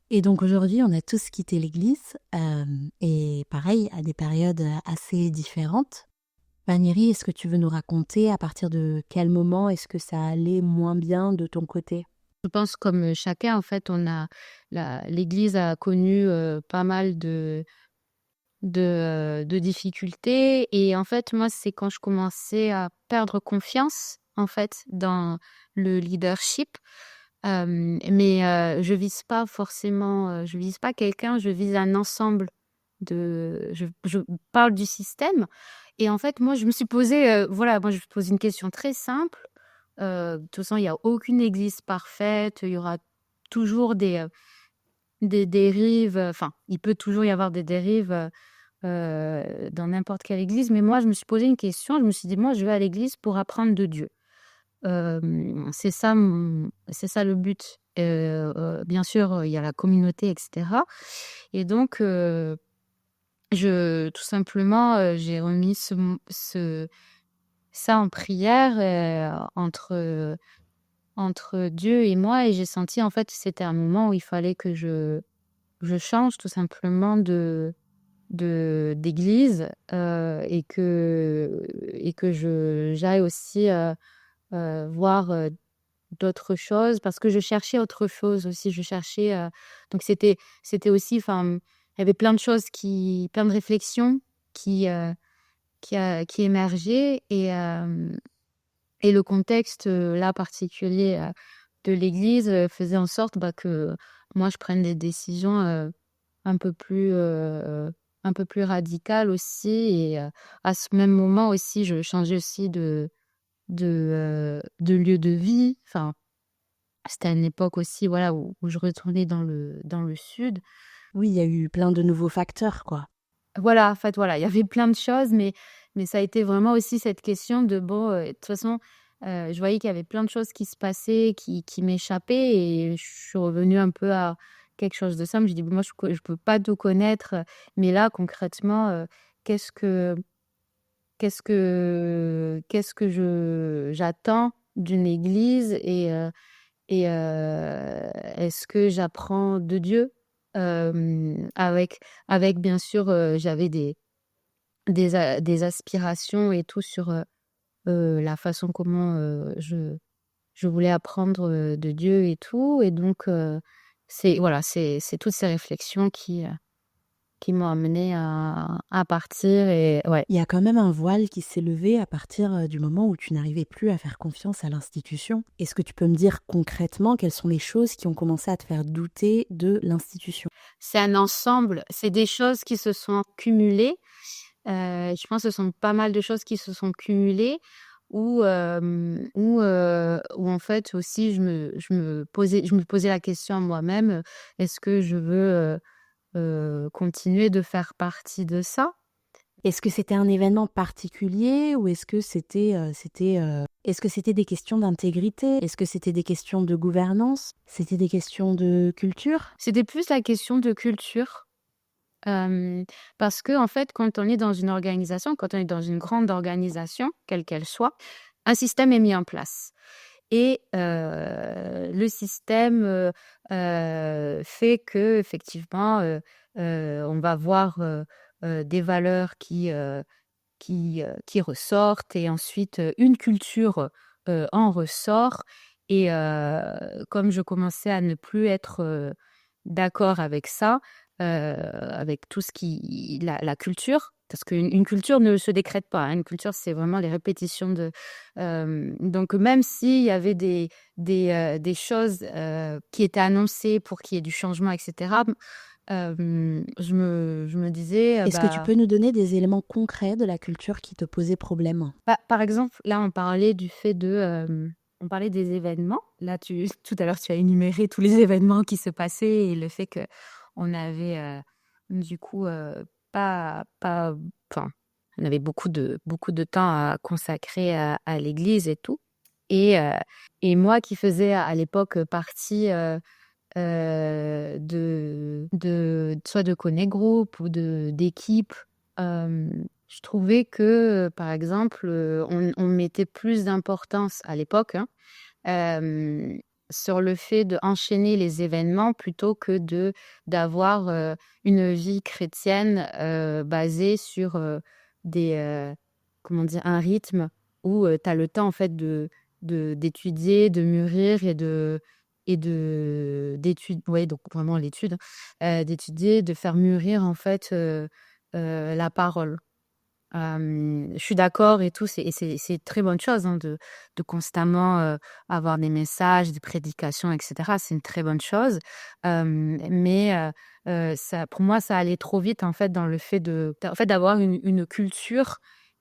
Et donc aujourd'hui, on a tous quitté l'Église et pareil, à des périodes assez différentes. Valérie, est-ce que tu veux nous raconter à partir de quel moment est-ce que ça allait moins bien de ton côté? Je pense comme chacun, en fait, l'Église a connu pas mal de difficultés. Et en fait, moi, c'est quand je commençais à perdre confiance, en fait, dans le leadership. Mais je vise pas forcément, je vise pas quelqu'un, je vise un ensemble je parle du système. Et en fait, moi, je me suis posé, voilà, moi, je me pose une question très simple. De toute façon, il y a aucune église parfaite, il y aura toujours des dérives, enfin, il peut toujours y avoir des dérives, dans n'importe quelle église. Mais moi, je me suis posé une question, je me suis dit: «Moi, je vais à l'église pour apprendre de Dieu». C'est ça le but. Bien sûr, il y a la communauté et cetera. Et donc je tout simplement, j'ai remis ça en prière, entre Dieu et moi. Et j'ai senti, en fait, que c'était un moment où il fallait que je change tout simplement d'église, et que j'aille aussi, voir, d'autres choses parce que je cherchais autre chose aussi. Je cherchais, donc c'était aussi, enfin, il y avait plein de choses plein de réflexions qui émergeaient. Et le contexte, là, particulier, de l'église, faisait en sorte, bah, que moi je prenne des décisions, un peu plus, un peu plus radicales aussi. Et à ce même moment aussi, je changeais aussi de lieu de vie. Enfin, c'était à une époque aussi, voilà, où je retournais dans le sud. Oui, il y a eu plein de nouveaux facteurs, quoi. Voilà, en fait, voilà, il y avait plein de choses, mais ça a été vraiment aussi cette question de bon, de toute façon, je voyais qu'il y avait plein de choses qui se passaient, qui m'échappaient. Et je suis revenue un peu à quelque chose de simple. Je dis: «Moi, je peux pas tout connaître, mais là, concrètement, qu'est-ce que qu'est-ce que j'attends d'une église? Est-ce que j'apprends de Dieu?» Avec bien sûr, j'avais des aspirations et tout sur, la façon comment, je voulais apprendre, de Dieu et tout. Et donc c'est toutes ces réflexions qui m'ont amenée à partir. Et ouais. Il y a quand même un voile qui s'est levé à partir du moment où tu n'arrivais plus à faire confiance à l'institution. Est-ce que tu peux me dire concrètement quelles sont les choses qui ont commencé à te faire douter de l'institution? C'est un ensemble, c'est des choses qui se sont cumulées. Je pense que ce sont pas mal de choses qui se sont cumulées où en fait aussi je me posais la question à moi-même, est-ce que je veux, continuer de faire partie de ça? Est-ce que c'était un événement particulier ou est-ce que est-ce que c'était des questions d'intégrité? Est-ce que c'était des questions de gouvernance? C'était des questions de culture? C'était plus la question de culture. Parce que en fait, quand on est dans une organisation, quand on est dans une grande organisation, quelle qu'elle soit, un système est mis en place. Et le système, fait qu'effectivement, on va voir, des valeurs qui ressortent. Et ensuite, une culture, en ressort. Et comme je commençais à ne plus être, d'accord avec ça, avec tout ce qui la culture, parce qu'une culture ne se décrète pas, hein. Une culture, c'est vraiment les répétitions de donc même s'il y avait des choses, qui étaient annoncées pour qu'il y ait du changement et cetera, je me disais, Est-ce que tu peux nous donner des éléments concrets de la culture qui te posaient problème? par exemple, là, on parlait du fait on parlait des événements. Là, tout à l'heure, tu as énuméré tous les événements qui se passaient et le fait qu'on avait, du coup, enfin, on avait beaucoup de temps à consacrer à l'église et tout. Et moi qui faisais à l'époque partie soit de Connect Group ou d'équipe, je trouvais que, par exemple, on mettait plus d'importance à l'époque, hein, sur le fait d'enchaîner les événements plutôt que d'avoir une vie chrétienne basée sur comment dire, un rythme où tu as le temps en fait d'étudier, de mûrir ouais, donc vraiment l'étude, d'étudier, de faire mûrir en fait la parole. Je suis d'accord et tout, c'est une très bonne chose, hein, de constamment avoir des messages, des prédications, etc. C'est une très bonne chose. Mais ça, pour moi, ça allait trop vite en fait dans le fait d'avoir une culture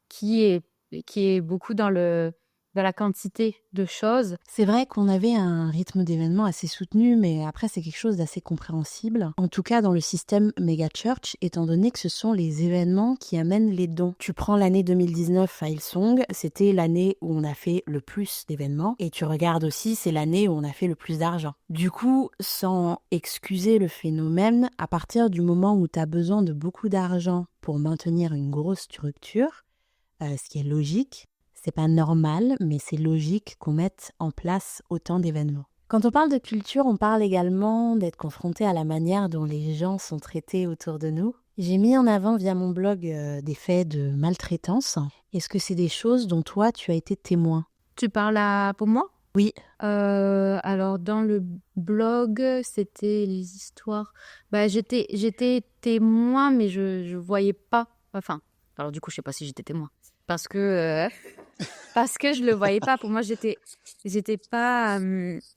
qui est beaucoup dans la quantité de choses. C'est vrai qu'on avait un rythme d'événements assez soutenu, mais après c'est quelque chose d'assez compréhensible. En tout cas dans le système Megachurch, étant donné que ce sont les événements qui amènent les dons. Tu prends l'année 2019 à Hillsong, c'était l'année où on a fait le plus d'événements, et tu regardes aussi, c'est l'année où on a fait le plus d'argent. Du coup, sans excuser le phénomène, à partir du moment où tu as besoin de beaucoup d'argent pour maintenir une grosse structure, ce qui est logique, c'est pas normal, mais c'est logique qu'on mette en place autant d'événements. Quand on parle de culture, on parle également d'être confronté à la manière dont les gens sont traités autour de nous. J'ai mis en avant via mon blog des faits de maltraitance. Est-ce que c'est des choses dont toi, tu as été témoin? Tu parles pour moi? Oui. Alors dans le blog, c'était les histoires. J'étais témoin, mais je voyais pas. Enfin, alors du coup, je sais pas si j'étais témoin, parce que je le voyais pas. Pour moi, j'étais pas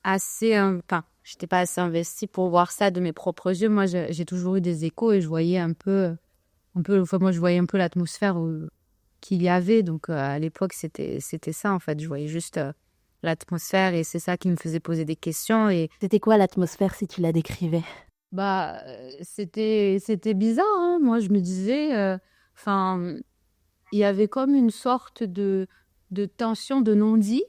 assez, enfin, j'étais pas assez investie pour voir ça de mes propres yeux. Moi, j'ai toujours eu des échos et je voyais enfin, moi, je voyais un peu l'atmosphère qu'il y avait. Donc à l'époque, c'était ça en fait. Je voyais juste l'atmosphère et c'est ça qui me faisait poser des questions. Et C'était quoi l'atmosphère si tu la décrivais? C'était bizarre, hein. Moi, je me disais, enfin, il y avait comme une sorte de tension, de non-dit,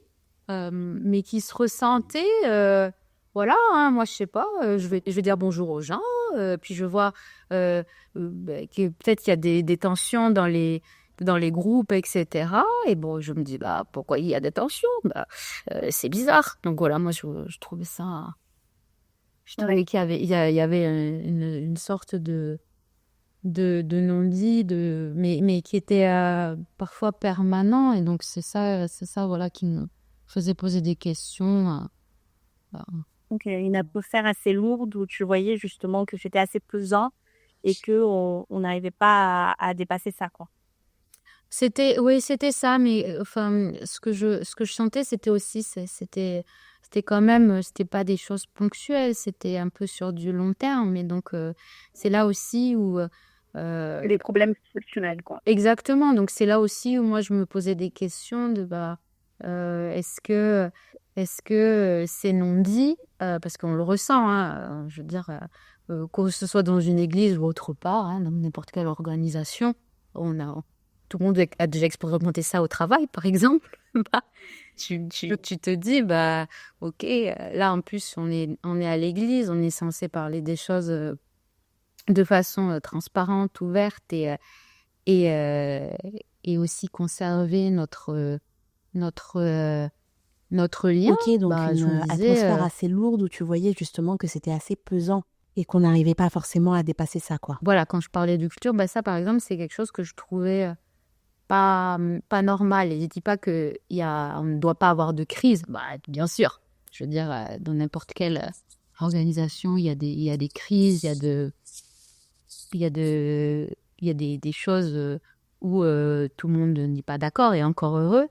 mais qui se ressentait. Voilà, hein, moi, je sais pas, je vais dire bonjour aux gens, puis je vois que peut-être il y a des tensions dans les groupes, etc. Et bon, je me dis, pourquoi il y a des tensions? C'est bizarre. Donc voilà, moi, je trouvais ça. Je trouvais qu'il y avait une sorte de non-dit, mais qui était parfois permanent. Et donc, c'est ça, voilà, qui me faisait poser des questions. Donc, une atmosphère assez lourde où tu voyais justement que c'était assez pesant et qu'on n'arrivait pas à dépasser ça, quoi. Oui, c'était ça, mais enfin, ce que je sentais, c'était aussi, c'était quand même, c'était pas des choses ponctuelles, c'était un peu sur du long terme. Et donc, c'est là aussi où Les problèmes structurels, quoi. exactement. Donc, c'est là aussi où moi, je me posais des questions de est-ce que c'est non dit, parce qu'on le ressent, hein, je veux dire, que ce soit dans une église ou autre part, hein, dans n'importe quelle organisation, tout le monde a déjà expérimenté ça au travail, par exemple. Tu te dis, ok, là en plus on est à l'église, on est censé parler des choses de façon transparente, ouverte et aussi conserver notre lien. Ok, donc une atmosphère assez lourde où tu voyais justement que c'était assez pesant et qu'on n'arrivait pas forcément à dépasser ça, quoi. Voilà, quand je parlais de culture, ça par exemple, c'est quelque chose que je trouvais pas normal. Et je dis pas qu'on ne doit pas avoir de crise. Bien sûr. Je veux dire, dans n'importe quelle organisation, il y a des crises, il il y a des choses où tout le monde n'est pas d'accord et encore heureux.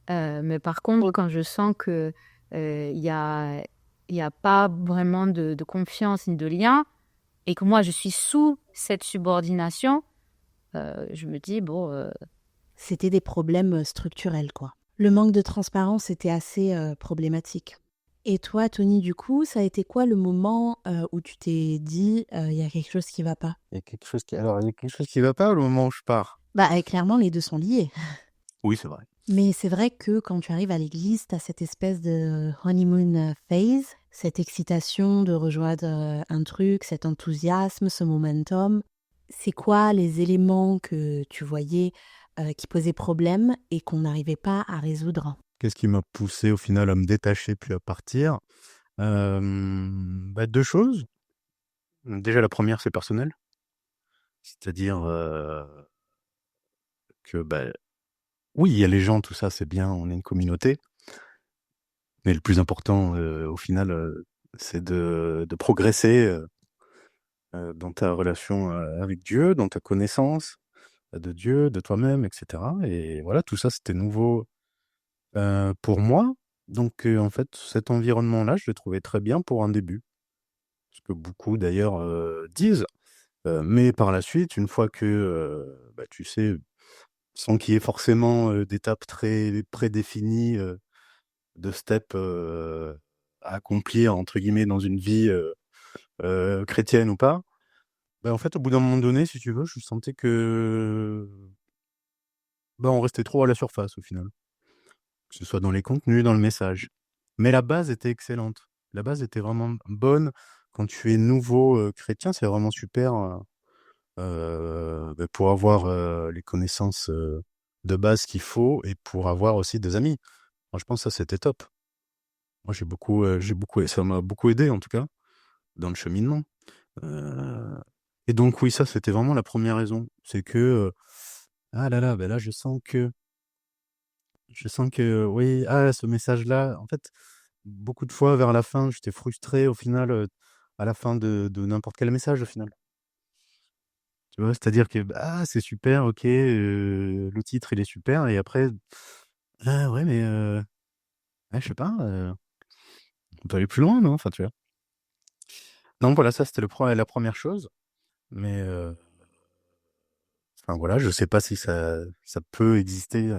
Mais par contre, quand je sens que il y a pas vraiment de confiance ni de lien et que moi je suis sous cette subordination, je me dis bon, C'était des problèmes structurels, quoi. Le manque de transparence était assez problématique. Et toi, Tony, du coup, ça a été quoi le moment où tu t'es dit il y a quelque chose qui va pas? Il y a quelque chose qui va pas au moment où je pars. Bah, clairement, les deux sont liés. Oui, c'est vrai. Mais c'est vrai que quand tu arrives à l'église, tu as cette espèce de honeymoon phase, cette excitation de rejoindre un truc, cet enthousiasme, ce momentum. C'est quoi les éléments que tu voyais qui posaient problème et qu'on n'arrivait pas à résoudre? Qu'est-ce qui m'a poussé au final à me détacher puis à partir? Deux choses. Déjà, la première, c'est personnel. C'est-à-dire que, oui, il y a les gens, tout ça, c'est bien, on est une communauté. Mais le plus important, au final, c'est de progresser dans ta relation avec Dieu, dans ta connaissance de Dieu, de toi-même, etc. Et voilà, tout ça, c'était nouveau pour moi. Donc, en fait, cet environnement-là, je l'ai trouvé très bien pour un début. Ce que beaucoup, d'ailleurs, disent. Mais par la suite, une fois que, tu sais, sans qu'il y ait forcément d'étapes très prédéfinies, de steps à accomplir, entre guillemets, dans une vie chrétienne ou pas, en fait, au bout d'un moment donné, si tu veux, je sentais que on restait trop à la surface au final. Que ce soit dans les contenus, dans le message. Mais la base était excellente. La base était vraiment bonne. Quand tu es nouveau chrétien, c'est vraiment super pour avoir les connaissances de base qu'il faut et pour avoir aussi des amis. Moi, je pense que ça, c'était top. Moi, ça m'a beaucoup aidé, en tout cas, dans le cheminement. Et donc, oui, ça, c'était vraiment la première raison. C'est que, ah là là, là, je sens que, oui, ce message-là, en fait, beaucoup de fois, vers la fin, j'étais frustré, au final, à la fin de n'importe quel message, au final. Tu vois, c'est-à-dire que, c'est super, ok, le titre, il est super, et après, ouais, mais, je sais pas, on peut aller plus loin, non? Enfin, tu vois. Donc voilà, ça, c'était la première chose. Mais, enfin, voilà, je sais pas si ça peut exister,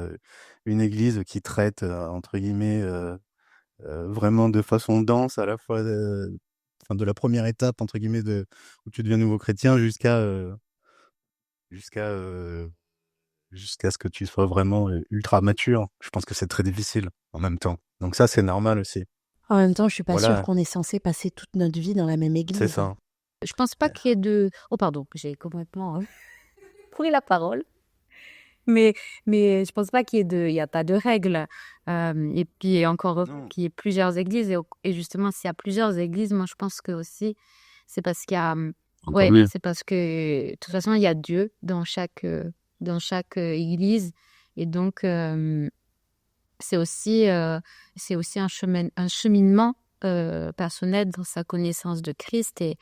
une église qui traite, entre guillemets, vraiment de façon dense, à la fois, enfin, de la première étape, entre guillemets, où tu deviens nouveau chrétien jusqu'à, jusqu'à ce que tu sois vraiment ultra mature. Je pense que c'est très difficile en même temps. Donc ça, c'est normal aussi. En même temps, je suis pas sûre Voilà, qu'on est censé passer toute notre vie dans la même c'est église. ça. je pense pas qu'il y ait de... Oh pardon, j'ai complètement pris la parole. Mais je pense pas il y a pas de règles. Et puis encore Non. qu'il y ait plusieurs églises. Et justement, s'il y a plusieurs églises, moi je pense que aussi, c'est parce qu'il y a... Encore mieux. c'est parce que de toute façon, il y a Dieu dans chaque église. Et donc, c'est aussi un cheminement personnel dans sa connaissance de Christ. Et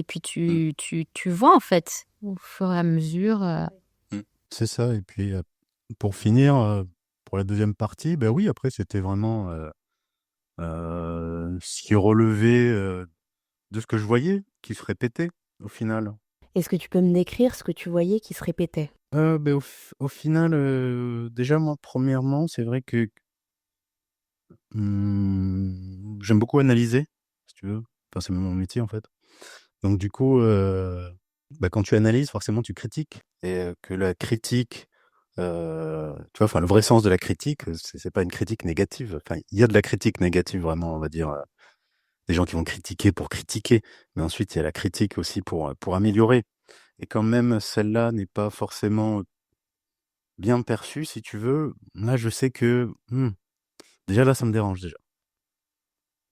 puis tu vois, en fait, au fur et à mesure... C'est ça. Et puis, pour finir, pour la deuxième partie, oui, après, c'était vraiment ce qui relevait de ce que je voyais, qui se répétait au final. Est-ce que tu peux me décrire ce que tu voyais qui se répétait? Au final, déjà, moi, premièrement, c'est vrai que j'aime beaucoup analyser, si tu veux. Enfin, c'est mon métier, en fait. Donc, du coup, quand tu analyses, forcément, tu critiques. Et que la critique, tu vois, enfin, le vrai sens de la critique, c'est pas une critique négative. Enfin, il y a de la critique négative, vraiment, on va dire. Des gens qui vont critiquer pour critiquer. Mais ensuite, il y a la critique aussi pour améliorer. Et quand même, celle-là n'est pas forcément bien perçue, si tu veux. Là, je sais que, déjà là, ça me dérange déjà.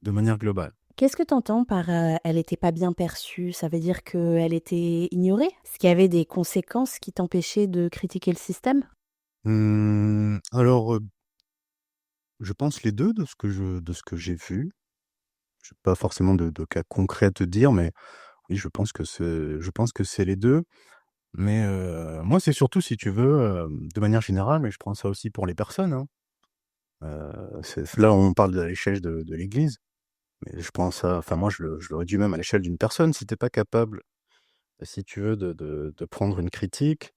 De manière globale. Qu'est-ce que tu entends par elle n'était pas bien perçue? Ça veut dire qu'elle était ignorée? Est-ce qu'il y avait des conséquences qui t'empêchaient de critiquer le système? Alors, je pense les deux de ce que j'ai vu. Je n'ai pas forcément de cas concret à te dire, mais Oui, je pense que c'est les 2. Mais moi, c'est surtout, si tu veux, de manière générale, mais je prends ça aussi pour les personnes, hein. Là, on parle de l'échelle de l'Église, mais je prends ça, enfin moi, je le réduis même à l'échelle d'une personne. Si t'es pas capable, si tu veux, de prendre une critique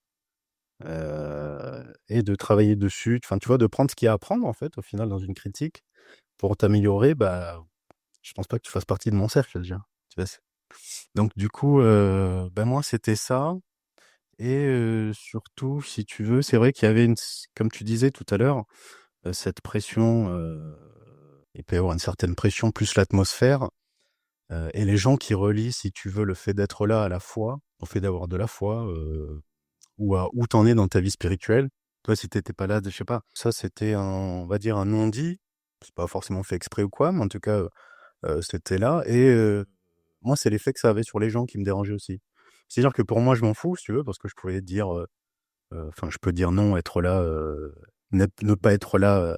et de travailler dessus, enfin, tu vois, de prendre ce qu'il y a à prendre, en fait, au final, dans une critique, pour t'améliorer, bah, je pense pas que tu fasses partie de mon cercle déjà. Tu vois, donc du coup, ben moi, c'était ça. Et surtout, si tu veux, c'est vrai qu'il y avait comme tu disais tout à l'heure, cette pression, il peut y avoir une certaine pression, plus l'atmosphère, et les gens qui relient, si tu veux, le fait d'être là à la foi, au fait d'avoir de la foi, ou à où t'en es dans ta vie spirituelle. Toi, si t'étais pas là, je sais pas, ça c'était on va dire un non-dit. C'est pas forcément fait exprès ou quoi, mais en tout cas, c'était là. Et moi, c'est l'effet que ça avait sur les gens qui me dérangeait aussi. C'est-à-dire que pour moi, je m'en fous, si tu veux, parce que je pouvais dire, enfin, je peux dire non, être là, ne pas être là,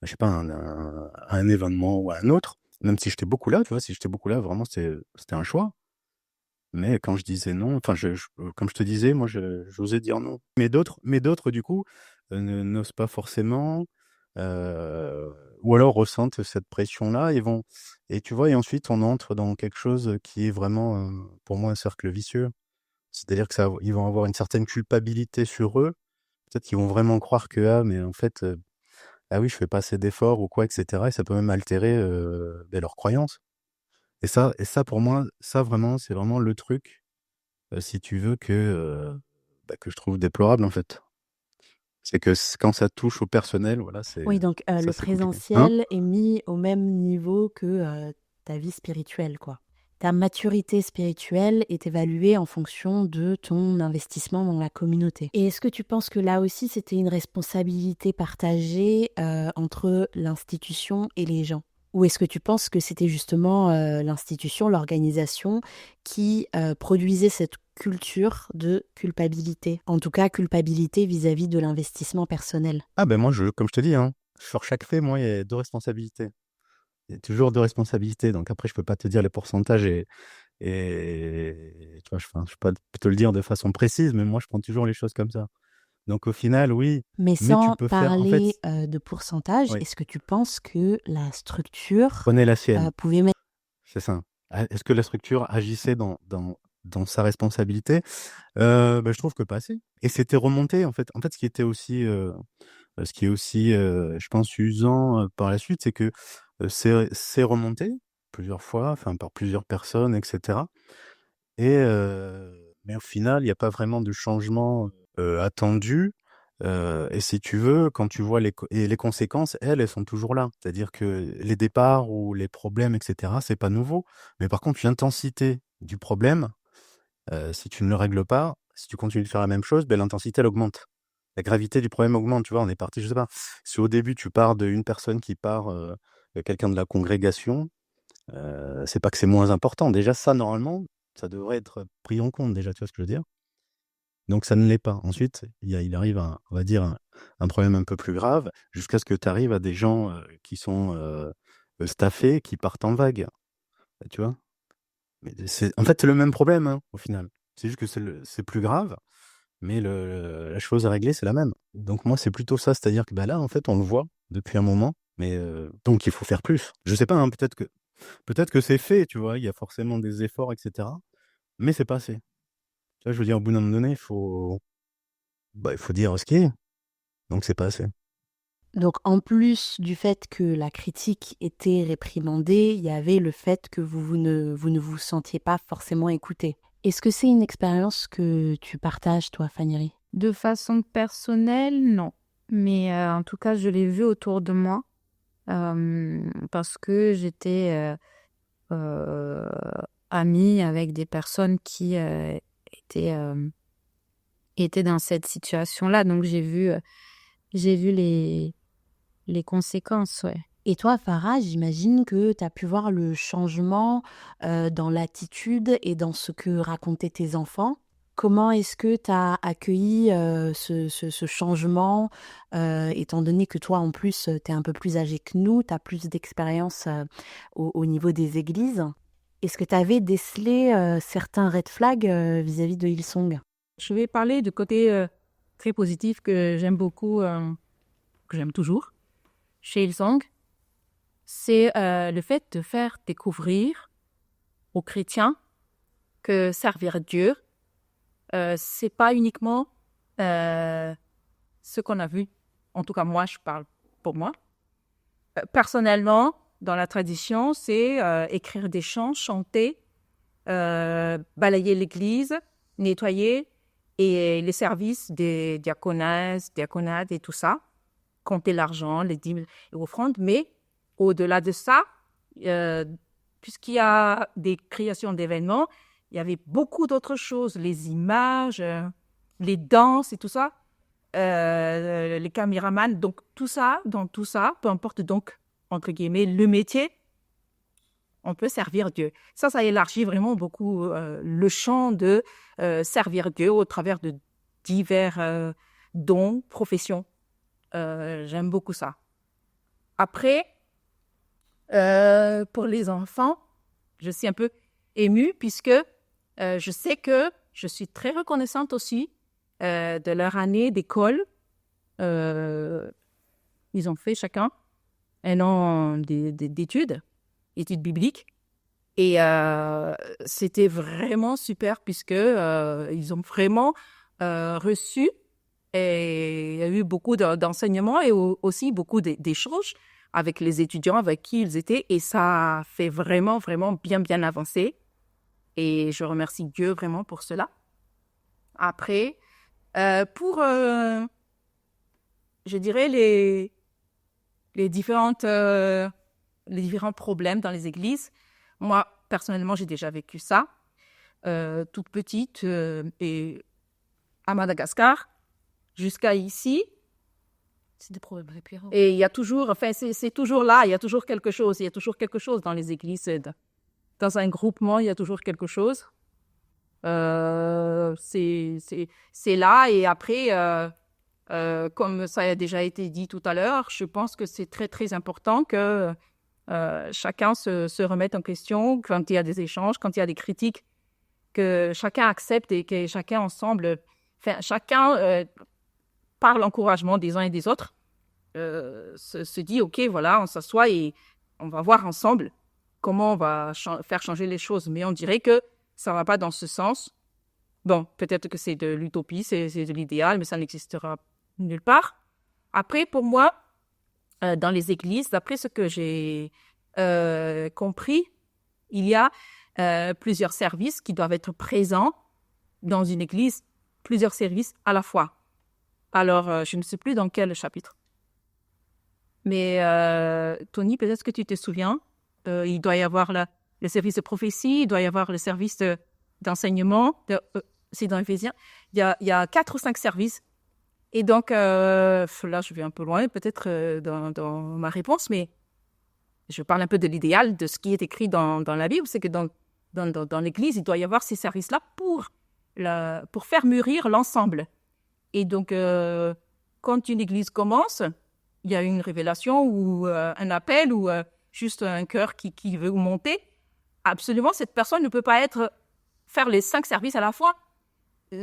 je sais pas, à un événement ou à un autre, même si j'étais beaucoup là, tu vois, si j'étais beaucoup là, vraiment, c'était un choix. Mais quand je disais non, enfin, comme je te disais, moi, j'osais dire non. Mais d'autres, du coup, n'osent pas forcément, ou alors ressentent cette pression-là et tu vois, et ensuite, on entre dans quelque chose qui est vraiment, pour moi, un cercle vicieux. C'est-à-dire que ils vont avoir une certaine culpabilité sur eux. Peut-être qu'ils vont vraiment croire que, ah, mais en fait, ah oui, je fais pas assez d'efforts ou quoi, etc. Et ça peut même altérer leurs croyances. Et ça, pour moi, ça vraiment, c'est vraiment le truc, si tu veux, que je trouve déplorable, en fait. C'est que quand ça touche au personnel, voilà, Oui, donc ça, le c'est compliqué. Hein? présentiel est mis au même niveau que ta vie spirituelle, quoi. Ta maturité spirituelle est évaluée en fonction de ton investissement dans la communauté. Et est-ce que tu penses que là aussi, c'était une responsabilité partagée entre l'institution et les gens? Ou est-ce que tu penses que c'était justement l'institution, l'organisation qui produisait cette culture de culpabilité? En tout cas, culpabilité vis-à-vis de l'investissement personnel. Ah ben moi, comme je te dis, hein, sur chaque fait, moi, il y a 2 responsabilités. Il y a toujours 2 responsabilités. Donc après, je peux pas te dire les pourcentages et tu vois, enfin, je peux pas te le dire de façon précise, mais moi, je prends toujours les choses comme ça. Donc au final, oui, Mais mais tu sans peux faire, en fait, parler de pourcentage, oui, est-ce que tu penses que la structure prenez la sienne, pouvait mettre... c'est ça. Est-ce que la structure agissait dans sa responsabilité? Bah, je trouve que pas assez. Et c'était remonté, en fait. En fait, ce qui est aussi, je pense, usant par la suite, c'est que c'est remonté plusieurs fois, enfin par plusieurs personnes, etc. Et mais au final, il n'y a pas vraiment de changement attendu. Et si tu veux, quand tu vois les conséquences, elles sont toujours là. C'est-à-dire que les départs ou les problèmes, etc., c'est pas nouveau. Mais par contre, l'intensité du problème, si tu ne le règles pas, si tu continues de faire la même chose, ben, l'intensité, elle augmente. La gravité du problème augmente, tu vois, on est parti, je sais pas, si au début tu pars d'une personne qui part, quelqu'un de la congrégation, c'est pas que c'est moins important. Déjà ça, normalement, ça devrait être pris en compte déjà, tu vois ce que je veux dire? Donc ça ne l'est pas. Ensuite, il arrive on va dire un problème un peu plus grave, jusqu'à ce que tu arrives à des gens, qui sont, staffés, qui partent en vague, tu vois? Mais en fait, c'est le même problème, hein, au final. C'est juste que c'est plus grave, mais la chose à régler, c'est la même. Donc moi, c'est plutôt ça, c'est-à-dire que, bah, là, en fait, on le voit depuis un moment, mais donc il faut faire plus. Je sais pas, hein, peut-être que c'est fait, tu vois? Il y a forcément des efforts, et cetera, mais c'est pas assez. Tu vois, je veux dire, au bout d'un moment donné, il faut dire ce qui est, donc c'est pas assez. Donc en plus du fait que la critique était réprimandée, il y avait le fait que vous ne vous sentiez pas forcément écouté. Est-ce que c'est une expérience que tu partages, toi, Fanny? De façon personnelle, non. Mais en tout cas, je l'ai vu autour de moi parce que j'étais amie avec des personnes qui étaient, étaient dans cette situation-là. Donc, j'ai vu les conséquences, ouais. Et toi, Farah, j'imagine que tu as pu voir le changement dans l'attitude et dans ce que racontaient tes enfants. Comment est-ce que tu as accueilli ce changement, étant donné que toi, en plus, tu es un peu plus âgé que nous, tu as plus d'expérience au niveau des églises? Est-ce que tu avais décelé certains red flags vis-à-vis de Hillsong? Je vais parler du côté très positif que j'aime beaucoup, que j'aime toujours chez Hillsong. C'est le fait de faire découvrir aux chrétiens que servir Dieu, c'est pas uniquement ce qu'on a vu. En tout cas, moi, je parle pour moi. Personnellement, dans la tradition, c'est écrire des chants, chanter, balayer l'église, nettoyer, et les services des diaconades et tout ça, compter l'argent, les dîmes et offrandes. Mais au-delà de ça, puisqu'il y a des créations d'événements, il y avait beaucoup d'autres choses, les images, les danses et tout ça, les caméramans. Donc tout ça, dans tout ça, peu importe donc, entre guillemets, le métier, on peut servir Dieu. Ça élargit vraiment beaucoup le champ de servir Dieu au travers de divers dons, professions. J'aime beaucoup ça. Après, pour les enfants, je suis un peu émue puisque je sais que je suis très reconnaissante aussi de leur année d'école. Ils ont fait chacun un an d'études bibliques. Et c'était vraiment super puisque ils ont vraiment reçu, et il y a eu beaucoup d'enseignements et aussi beaucoup d'échanges avec les étudiants avec qui ils étaient. Et ça a fait vraiment, vraiment bien avancer. Et je remercie Dieu vraiment pour cela. Après, pour, je dirais, les différents problèmes dans les églises, moi, personnellement, j'ai déjà vécu ça, toute petite, et à Madagascar, jusqu'à ici. C'est des problèmes récurrents. Et il y a toujours, enfin, c'est toujours là, il y a toujours quelque chose. Il y a toujours quelque chose dans les églises. Dans un groupement, il y a toujours quelque chose. C'est là. Et après, comme ça a déjà été dit tout à l'heure, je pense que c'est très, très important que chacun se remette en question quand il y a des échanges, quand il y a des critiques, que chacun accepte et que chacun ensemble, enfin, chacun par l'encouragement des uns et des autres, se dit, OK, voilà, on s'assoit et on va voir ensemble comment on va faire changer les choses. Mais on dirait que ça ne va pas dans ce sens. Bon, peut-être que c'est de l'utopie, c'est de l'idéal, mais ça n'existera nulle part. Après, pour moi, dans les églises, d'après ce que j'ai compris, il y a plusieurs services qui doivent être présents dans une église, plusieurs services à la fois. Alors, je ne sais plus dans quel chapitre. Mais Tony, peut-être que tu te souviens, il doit y avoir le service de prophétie, il doit y avoir le service d'enseignement, c'est dans Éphésiens. Il y a 4 ou 5 services. Et donc, là, je vais un peu loin peut-être dans ma réponse, mais je parle un peu de l'idéal, de ce qui est écrit dans la Bible, c'est que dans l'Église, il doit y avoir ces services-là pour faire mûrir l'ensemble. Et donc, quand une église commence, il y a une révélation ou un appel ou juste un cœur qui veut monter. Absolument, cette personne ne peut pas faire les 5 services à la fois.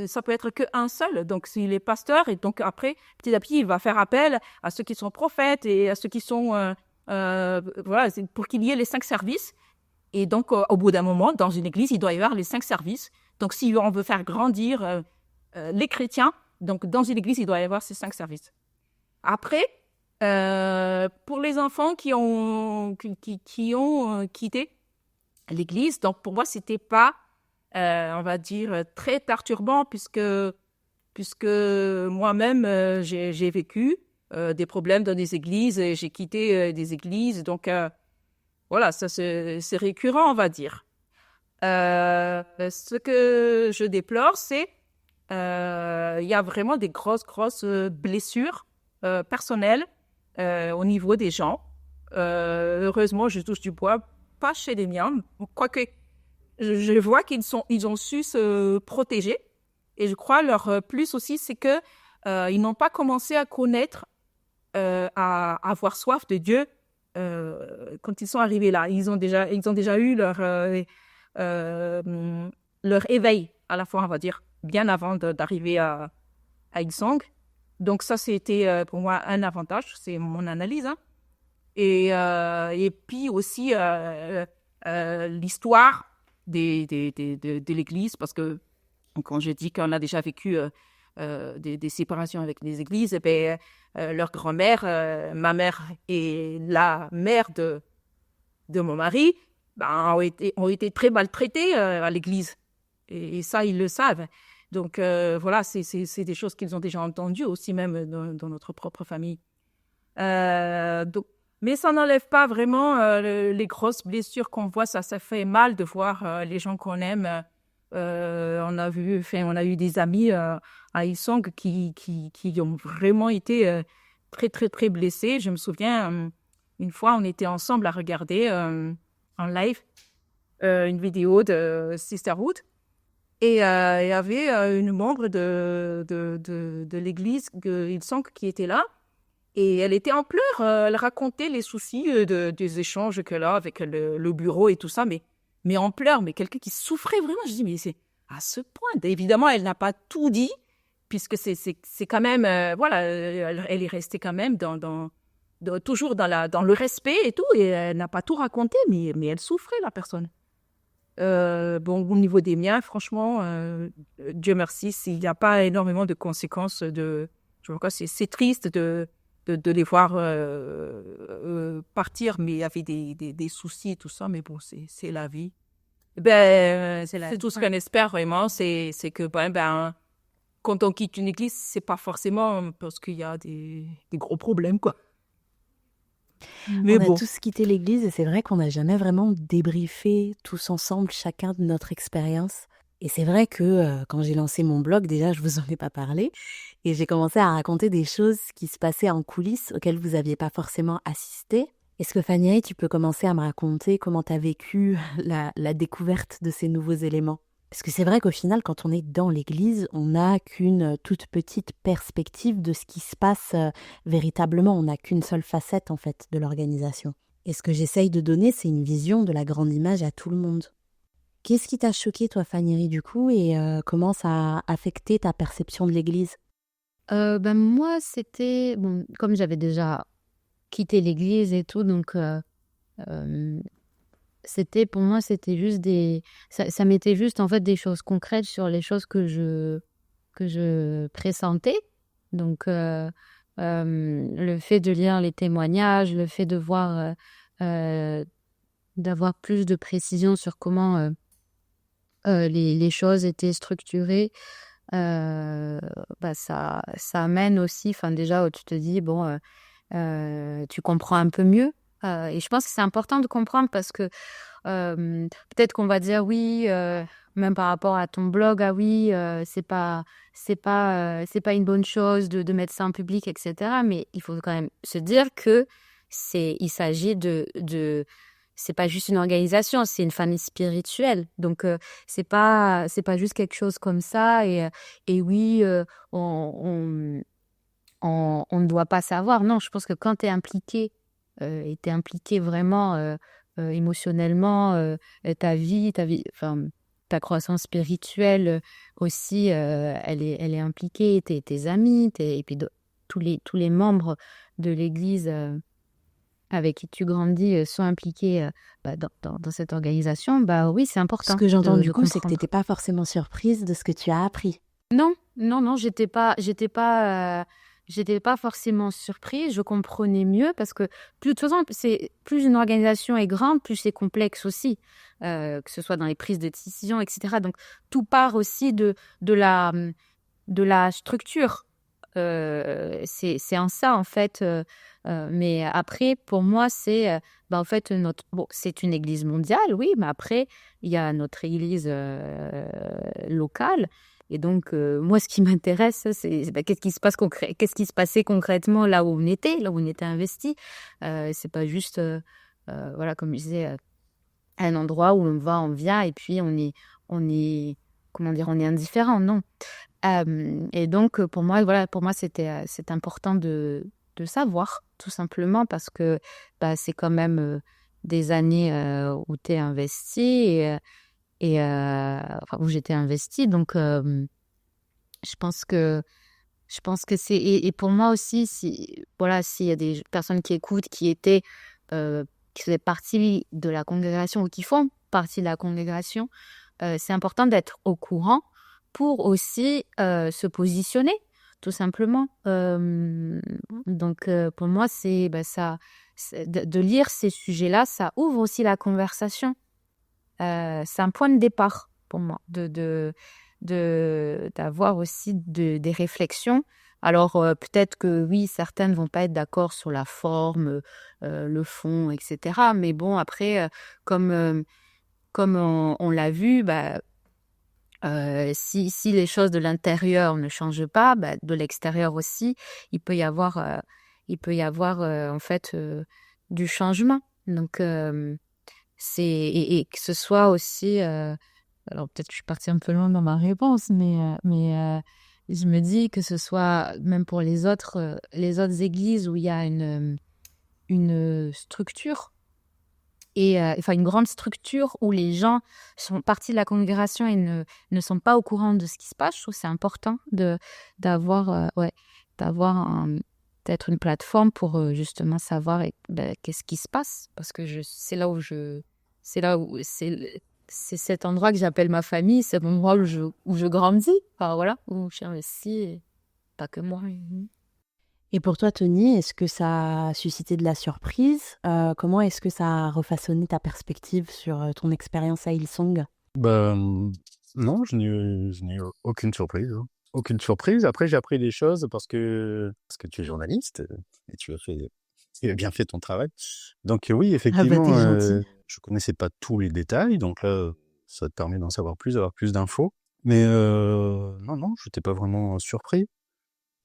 Ça peut être qu'un seul. Donc, s'il est pasteur, et donc après, petit à petit, il va faire appel à ceux qui sont prophètes et à ceux qui sont... voilà, c'est pour qu'il y ait les 5 services. Et donc, au bout d'un moment, dans une église, il doit y avoir les 5 services. Donc, si on veut faire grandir les chrétiens, donc dans une église, il doit y avoir ces 5 services. Après, pour les enfants qui ont quitté l'église, donc pour moi, c'était pas, on va dire, très perturbant puisque moi-même, j'ai vécu des problèmes dans des églises, et j'ai quitté des églises, donc voilà, ça c'est récurrent, on va dire. Ce que je déplore, c'est il y a vraiment des grosses blessures personnelles au niveau des gens. Heureusement, je touche du bois, pas chez les miens, quoique je vois ils ont su se protéger. Et je crois leur plus aussi, c'est que ils n'ont pas commencé à connaître, à avoir soif de Dieu quand ils sont arrivés là, ils ont déjà eu leur éveil à la fois, on va dire, bien avant d'arriver à Hillsong. Donc ça, c'était pour moi un avantage, c'est mon analyse. Hein. Et puis aussi l'histoire de l'Église, parce que quand je dis qu'on a déjà vécu des séparations avec les églises, eh ben, leur grand-mère, ma mère et la mère de mon mari, ben, ont été très maltraités à l'église. Et ça, ils le savent. Donc voilà, c'est des choses qu'ils ont déjà entendues aussi même dans notre propre famille. Mais ça n'enlève pas vraiment les grosses blessures qu'on voit. Ça fait mal de voir les gens qu'on aime. On a eu des amis à Hillsong qui ont vraiment été très, très, très blessés. Je me souviens, une fois, on était ensemble à regarder en live une vidéo de Sisterhood. Et il y avait une membre de l'église Hillsong qui était là. Et elle était en pleurs. Elle racontait les soucis des échanges qu'elle a avec le bureau et tout ça. Mais en pleurs, mais quelqu'un qui souffrait vraiment. Je dis, mais c'est à ce point. Évidemment, elle n'a pas tout dit, puisque c'est quand même, voilà, elle est restée quand même toujours dans le respect et tout, et elle n'a pas tout raconté, mais elle souffrait, la personne. Bon, au niveau des miens, franchement, Dieu merci, s'il n'y a pas énormément de conséquences je vois quoi, c'est triste de les voir partir, mais il y avait des soucis et tout ça, mais bon, c'est la vie. Ben, c'est tout ce qu'on espère vraiment, c'est que ben, quand on quitte une église, c'est pas forcément parce qu'il y a des gros problèmes, quoi. Mais On a bon. tous quitté l'église et c'est vrai qu'on n'a jamais vraiment débriefé tous ensemble chacun de notre expérience. Et c'est vrai que quand j'ai lancé mon blog, déjà, je vous en ai pas parlé. Et j'ai commencé à raconter des choses qui se passaient en coulisses auxquelles vous n'aviez pas forcément assisté. Est-ce que Fanny, tu peux commencer à me raconter comment tu as vécu la découverte de ces nouveaux éléments? Parce que c'est vrai qu'au final, quand on est dans l'église, on n'a qu'une toute petite perspective de ce qui se passe véritablement. On n'a qu'une seule facette, en fait, de l'organisation. Et ce que j'essaye de donner, c'est une vision de la grande image à tout le monde. Qu'est-ce qui t'a choqué, toi, Fanny, du coup, et comment ça a affecté ta perception de l'église? Ben moi, c'était... Bon, comme j'avais déjà quitté l'église et tout, donc pour moi, c'était juste ça mettait juste, en fait, des choses concrètes sur les choses que je pressentais. Donc, le fait de lire les témoignages, le fait de voir... d'avoir plus de précision sur comment les choses étaient structurées, ça amène aussi, enfin déjà, tu te dis, bon, tu comprends un peu mieux. Et je pense que c'est important de comprendre parce que peut-être qu'on va dire oui, même par rapport à ton blog, ah oui, c'est pas une bonne chose de mettre ça en public, etc. Mais il faut quand même se dire que il s'agit c'est pas juste une organisation, c'est une famille spirituelle. Donc c'est pas juste quelque chose comme ça. Et oui, on ne doit pas savoir. Non, je pense que quand tu es impliqué, et tu es impliqué vraiment émotionnellement, ta vie, enfin, ta croissance spirituelle aussi, elle est impliquée, tes amis, et puis tous les membres de l'Église avec qui tu grandis sont impliqués dans cette organisation. Bah oui, c'est important. Ce que j'entends du de coup, c'est que tu comprendre. n'étais pas forcément surprise de ce que tu as appris. Non, j'étais pas forcément surprise, je comprenais mieux parce que de toute façon, plus une organisation est grande, plus c'est complexe aussi, que ce soit dans les prises de décision, etc. Donc tout part aussi de la structure. C'est en ça en fait. Mais après, pour moi, c'est en fait c'est une église mondiale, oui, mais après il y a notre église locale. Et donc, moi, ce qui m'intéresse, c'est qu'est-ce qui se passait concrètement là où on était investi. C'est pas juste, voilà, comme je disais, un endroit où on vient et puis on est, comment dire, on est indifférent, non. Et donc, pour moi, voilà, c'est important de de savoir, tout simplement, parce que c'est quand même des années où tu es investi enfin, où j'étais investie. Donc, je pense que c'est et pour moi aussi, s'il y a des personnes qui écoutent, qui faisaient partie de la congrégation ou qui font partie de la congrégation, c'est important d'être au courant pour aussi se positionner, tout simplement. Donc, pour moi, de lire ces sujets-là, ça ouvre aussi la conversation. C'est un point de départ pour moi, d'avoir aussi des réflexions. Alors, peut-être que oui, certaines ne vont pas être d'accord sur la forme, le fond, etc. Mais bon, après, comme on l'a vu, si les choses de l'intérieur ne changent pas, de l'extérieur aussi, il peut y avoir en fait du changement. Donc, et que ce soit aussi... alors peut-être que je suis partie un peu loin dans ma réponse, mais je me dis que ce soit même pour les autres églises où il y a une structure, enfin une grande structure où les gens sont partie de la congrégation et ne sont pas au courant de ce qui se passe. Je trouve que c'est important d'avoir peut-être une plateforme pour justement savoir qu'est-ce qui se passe, parce que c'est cet endroit que j'appelle ma famille, c'est l'endroit où je grandis, enfin voilà, où je suis investie, et pas que moi. Et pour toi, Tony, est-ce que ça a suscité de la surprise? Comment est-ce que ça a refaçonné ta perspective sur ton expérience à Hillsong? Non, je n'ai eu aucune surprise, hein. Aucune surprise. Après, j'ai appris des choses parce que tu es journaliste et tu as bien fait ton travail. Donc oui, Ah bah effectivement, t'es gentil. je connaissais pas tous les détails, donc là, ça te permet d'en savoir plus, d'avoir plus d'infos. Mais non, je n'étais pas vraiment surpris.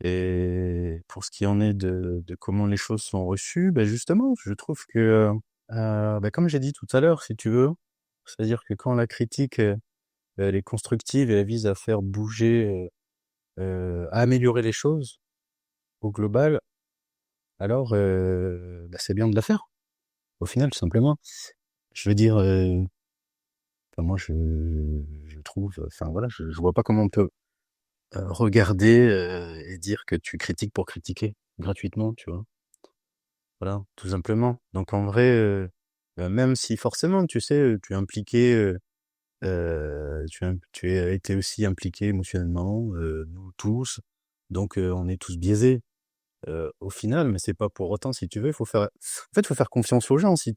Et pour ce qui en est de comment les choses sont reçues, justement, je trouve que, comme j'ai dit tout à l'heure, si tu veux, c'est-à-dire que quand la critique, elle est constructive et elle vise à faire bouger, à améliorer les choses au global, alors c'est bien de la faire, au final, tout simplement. Je veux dire, moi, je trouve, enfin voilà, je vois pas comment on peut regarder et dire que tu critiques pour critiquer gratuitement, tu vois. Voilà, tout simplement. Donc en vrai, même si forcément, tu sais, tu es impliqué, tu as été aussi impliqué émotionnellement, nous tous, donc on est tous biaisés au final, mais c'est pas pour autant, si tu veux, faut faire confiance aux gens. Si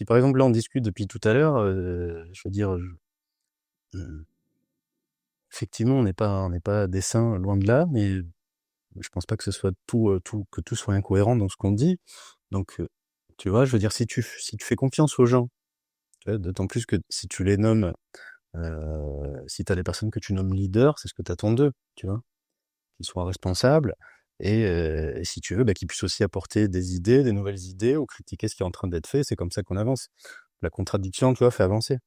par exemple là on discute depuis tout à l'heure, je veux dire, euh, effectivement on n'est pas des saints, loin de là, mais je pense pas que ce soit que tout soit incohérent dans ce qu'on dit. Donc, tu vois, je veux dire, si tu fais confiance aux gens, tu vois, d'autant plus que si tu les nommes, si tu as des personnes que tu nommes leaders, c'est ce que tu attends d'eux, tu vois, qu'ils soient responsables et si tu veux, qu'ils puissent aussi apporter des idées, des nouvelles idées ou critiquer ce qui est en train d'être fait. C'est comme ça qu'on avance. La contradiction, tu vois, fait avancer.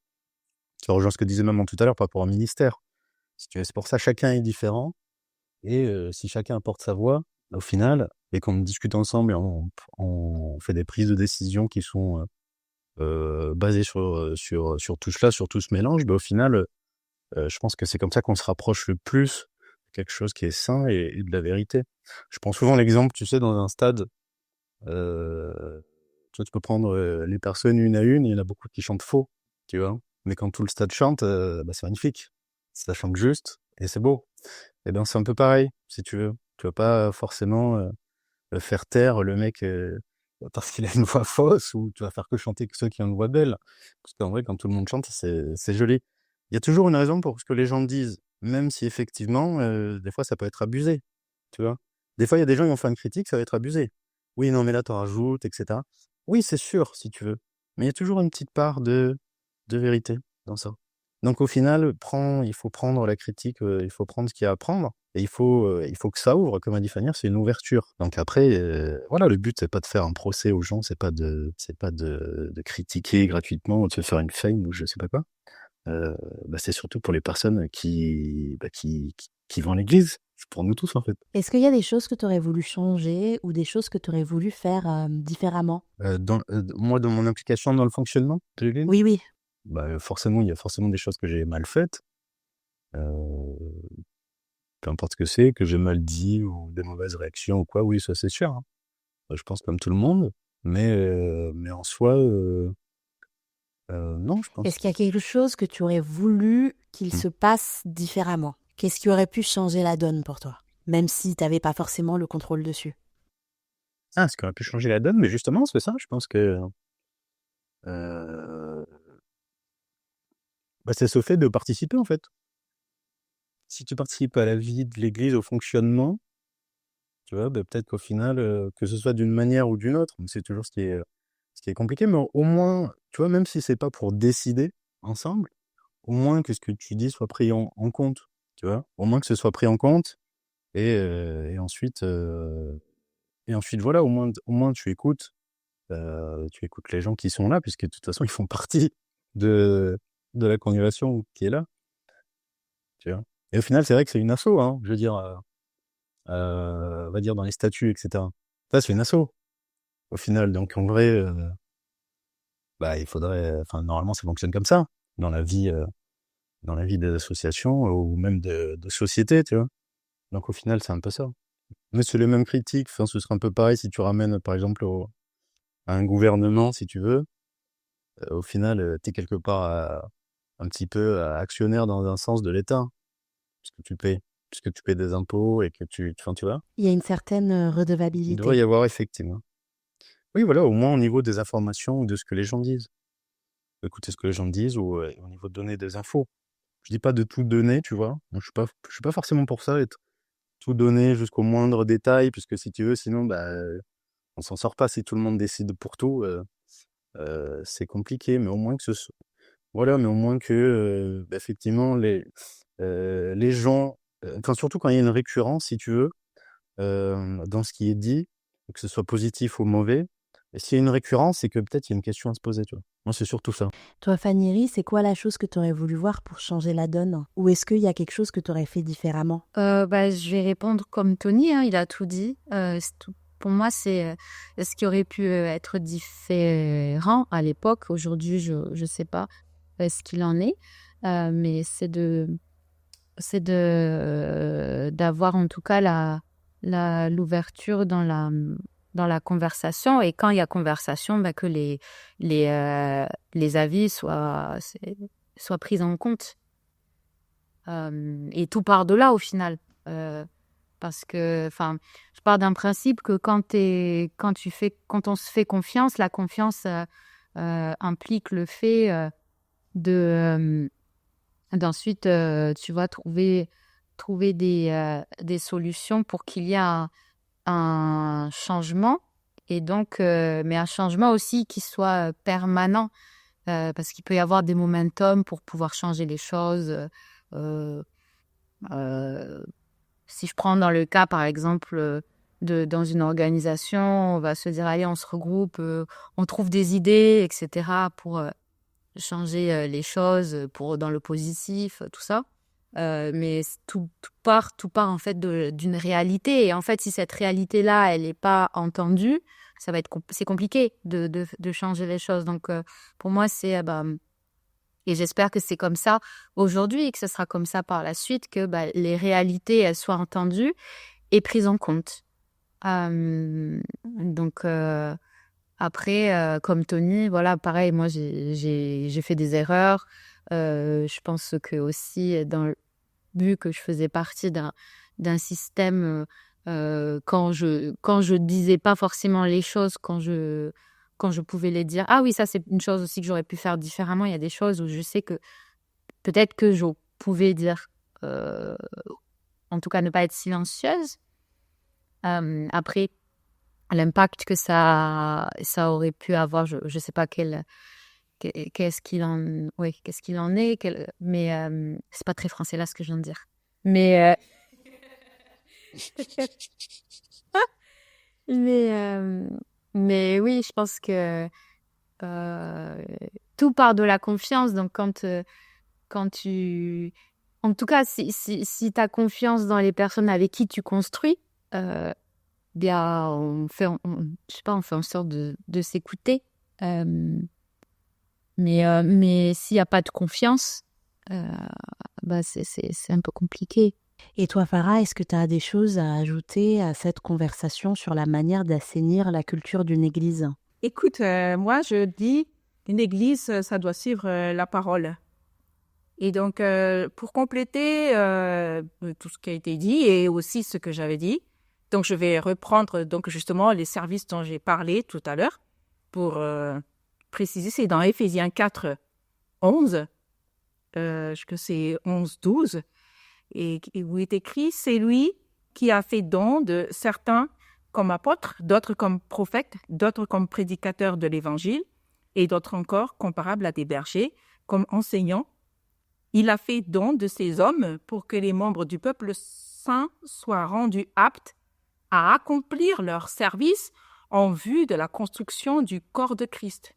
Ça rejoint ce que disait maman tout à l'heure par rapport au ministère. Si tu veux, c'est pour ça, chacun est différent. Et si chacun apporte sa voix, au final, et qu'on discute ensemble et on fait des prises de décision qui sont basées sur tout cela, sur tout ce mélange, au final, je pense que c'est comme ça qu'on se rapproche le plus de quelque chose qui est sain et de la vérité. Je prends souvent l'exemple, tu sais, dans un stade, tu peux prendre les personnes une à une, il y en a beaucoup qui chantent faux, tu vois. Mais quand tout le stade chante, c'est magnifique. Ça chante juste et c'est beau. Eh bien, c'est un peu pareil, si tu veux. Tu vas pas forcément faire taire le mec parce qu'il a une voix fausse, ou tu vas faire que chanter que ceux qui ont une voix belle. Parce qu'en vrai, quand tout le monde chante, c'est joli. Il y a toujours une raison pour ce que les gens disent, même si effectivement, des fois, ça peut être abusé, tu vois. Des fois, il y a des gens qui vont faire une critique, ça va être abusé. Oui, non, mais là, t'en rajoutes, etc. Oui, c'est sûr, si tu veux. Mais il y a toujours une petite part de vérité dans ça. Donc au final, il faut prendre la critique, il faut prendre ce qu'il y a à prendre, et il faut que ça ouvre, comme a dit Fanny, c'est une ouverture. Donc après, voilà, le but c'est pas de faire un procès aux gens, c'est pas de critiquer gratuitement ou de se faire une fame ou je sais pas quoi. c'est surtout pour les personnes qui vont à l'église. C'est pour nous tous, en fait. Est-ce qu'il y a des choses que tu aurais voulu changer ou des choses que tu aurais voulu faire différemment? Moi, dans mon implication dans le fonctionnement de l'église, Oui, oui. forcément, il y a forcément des choses que j'ai mal faites. Euh, Peu importe ce que c'est, que j'ai mal dit ou des mauvaises réactions ou quoi, oui, ça c'est sûr, hein. Je pense comme tout le monde, mais en soi, non, je pense. Est-ce qu'il y a quelque chose que tu aurais voulu qu'il Mm. se passe différemment? Qu'est-ce qui aurait pu changer la donne pour toi? Même si tu n'avais pas forcément le contrôle dessus. Ah, ce qui aurait pu changer la donne, mais justement, c'est ça, je pense que euh, c'est ce fait de participer, en fait. Si tu participes à la vie de l'église, au fonctionnement, tu vois, peut-être qu'au final, que ce soit d'une manière ou d'une autre, c'est toujours ce qui est compliqué, mais au moins, tu vois, même si c'est pas pour décider ensemble, au moins que ce que tu dis soit pris en compte, tu vois, au moins que ce soit pris en compte, et ensuite, voilà, au moins tu écoutes les gens qui sont là, puisque de toute façon, ils font partie de, de la congrégation qui est là, tu vois. Et au final, c'est vrai que c'est une asso, hein, je veux dire, on va dire dans les statuts, etc. Ça, c'est une asso, au final. Donc, en vrai, il faudrait, enfin, normalement, ça fonctionne comme ça, dans la vie des associations ou même de sociétés, tu vois. Donc, au final, c'est un peu ça. Mais c'est les mêmes critiques, enfin, ce serait un peu pareil si tu ramènes, par exemple, à un gouvernement, si tu veux. Au final, tu es quelque part un petit peu actionnaire dans un sens de l'État, puisque tu payes des impôts et que enfin, tu vois. Il y a une certaine Il devrait redevabilité. y avoir effectivement. Oui, voilà, au moins au niveau des informations ou de ce que les gens disent. Écouter ce que les gens disent ou au niveau de donner des infos. Je dis pas de tout donner, tu vois. Moi, je suis pas forcément pour ça, être tout donner jusqu'au moindre détail, puisque si tu veux, sinon, on s'en sort pas si tout le monde décide pour tout. C'est compliqué, mais au moins que voilà, mais au moins que effectivement les gens, enfin surtout quand il y a une récurrence, si tu veux, dans ce qui est dit, que ce soit positif ou mauvais. Et s'il y a une récurrence, c'est que peut-être il y a une question à se poser, tu vois. Moi, c'est surtout ça. Toi, Fanny, c'est quoi la chose que tu aurais voulu voir pour changer la donne? Ou est-ce qu'il y a quelque chose que tu aurais fait différemment? Je vais répondre comme Tony, hein, il a tout dit. Pour moi, c'est ce qui aurait pu être différent à l'époque. Aujourd'hui, je ne sais pas ce qu'il en est, mais d'avoir en tout cas l'ouverture dans la conversation, et quand il y a conversation, que les avis soient pris en compte. Et tout part de là au final. Parce que, enfin, je pars d'un principe que quand on se fait confiance, la confiance implique le fait d'ensuite, tu vois, trouver des solutions pour qu'il y ait un changement, et donc, mais un changement aussi qui soit permanent, parce qu'il peut y avoir des momentum pour pouvoir changer les choses. Euh, euh, Si je prends dans le cas, par exemple, dans une organisation, on va se dire, allez, on se regroupe, on trouve des idées, etc., pour changer les choses dans le positif, tout ça. Mais tout part en fait d'une réalité. Et en fait, si cette réalité-là, elle n'est pas entendue, c'est compliqué de changer les choses. Donc, pour moi, et j'espère que c'est comme ça aujourd'hui et que ce sera comme ça par la suite, que les réalités, elles soient entendues et prises en compte. Donc, après, comme Tony, voilà, pareil, moi, j'ai fait des erreurs. Je pense que aussi, vu que je faisais partie d'un système, quand je disais pas forcément les choses, quand je pouvais les dire. Ah oui, ça, c'est une chose aussi que j'aurais pu faire différemment. Il y a des choses où je sais que peut-être que je pouvais dire, en tout cas, ne pas être silencieuse. Après, l'impact que ça aurait pu avoir, je ne sais pas qu'est-ce qu'il en est, mais c'est pas très français là ce que je viens de dire. Mais, mais oui, je pense que tout part de la confiance. Donc, En tout cas, si tu as confiance dans les personnes avec qui tu construis, bien, je sais pas, on fait en sorte de s'écouter. Mais s'il n'y a pas de confiance, c'est un peu compliqué. Et toi, Farah, est-ce que tu as des choses à ajouter à cette conversation sur la manière d'assainir la culture d'une église? Écoute, moi, je dis, une église, ça doit suivre la parole. Et donc, pour compléter tout ce qui a été dit et aussi ce que j'avais dit, donc je vais reprendre donc justement les services dont j'ai parlé tout à l'heure pour préciser. C'est dans Éphésiens 4, 11, que c'est 11, 12, et où est écrit « C'est lui qui a fait don de certains comme apôtres, d'autres comme prophètes, d'autres comme prédicateurs de l'Évangile, et d'autres encore comparables à des bergers, comme enseignants. Il a fait don de ces hommes pour que les membres du peuple saint soient rendus aptes à accomplir leur service en vue de la construction du corps de Christ. »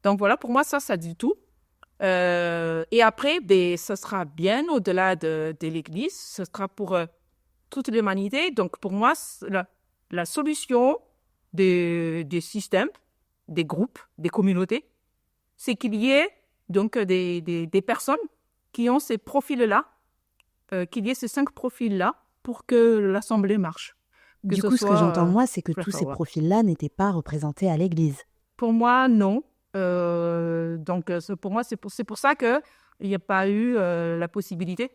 Donc voilà, pour moi, ça dit tout. Et après, ce sera bien au-delà de l'Église, ce sera pour toute l'humanité. Donc pour moi, la solution des systèmes, des groupes, des communautés, c'est qu'il y ait donc des personnes qui ont ces profils-là, qu'il y ait ces 5 profils-là pour que l'Assemblée marche. Du coup, ce que j'entends moi, c'est que tous ces profils-là n'étaient pas représentés à l'Église. Pour moi, non. Donc, pour moi, c'est pour ça qu'il n'y a pas eu la possibilité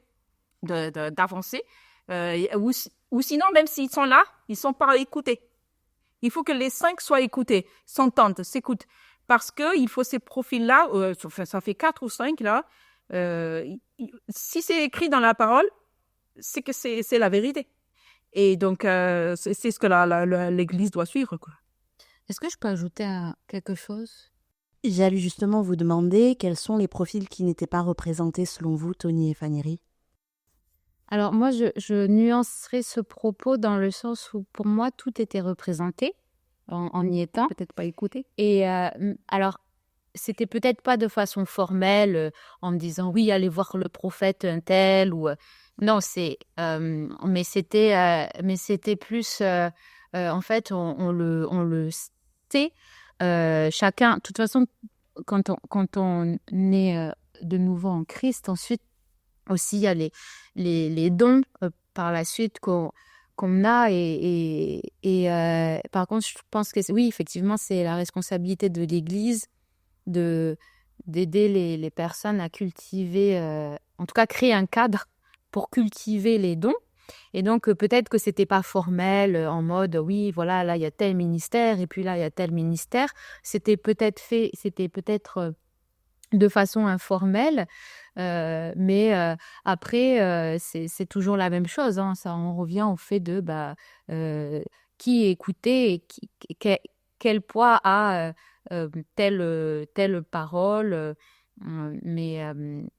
d'avancer. Ou sinon, même s'ils sont là, ils ne sont pas écoutés. Il faut que les 5 soient écoutés, s'entendent, s'écoutent. Parce qu'il faut ces profils-là, ça fait 4 ou 5 là, si c'est écrit dans la parole, c'est que c'est la vérité. Et donc, c'est ce que l'Église doit suivre, quoi. Est-ce que je peux ajouter quelque chose? J'allais justement vous demander quels sont les profils qui n'étaient pas représentés selon vous, Tony et Fanny. Alors moi, je nuancerai ce propos dans le sens où pour moi, tout était représenté en y étant. Peut-être pas écouté. Et alors, c'était peut-être pas de façon formelle, en me disant oui, allez voir le prophète un tel ou non, mais c'était plus en fait on le sait chacun. De toute façon, quand on est de nouveau en Christ, ensuite aussi il y a les dons par la suite qu'on a et par contre je pense que oui, effectivement, c'est la responsabilité de l'Église d'aider les personnes à cultiver, en tout cas créer un cadre pour cultiver les dons. Et donc peut-être que c'était pas formel en mode oui, voilà, là il y a tel ministère et puis là il y a tel ministère. C'était peut-être de façon informelle, mais après c'est toujours la même chose, hein. Ça, on revient au fait de qui écouter et quel poids a telle parole. Mais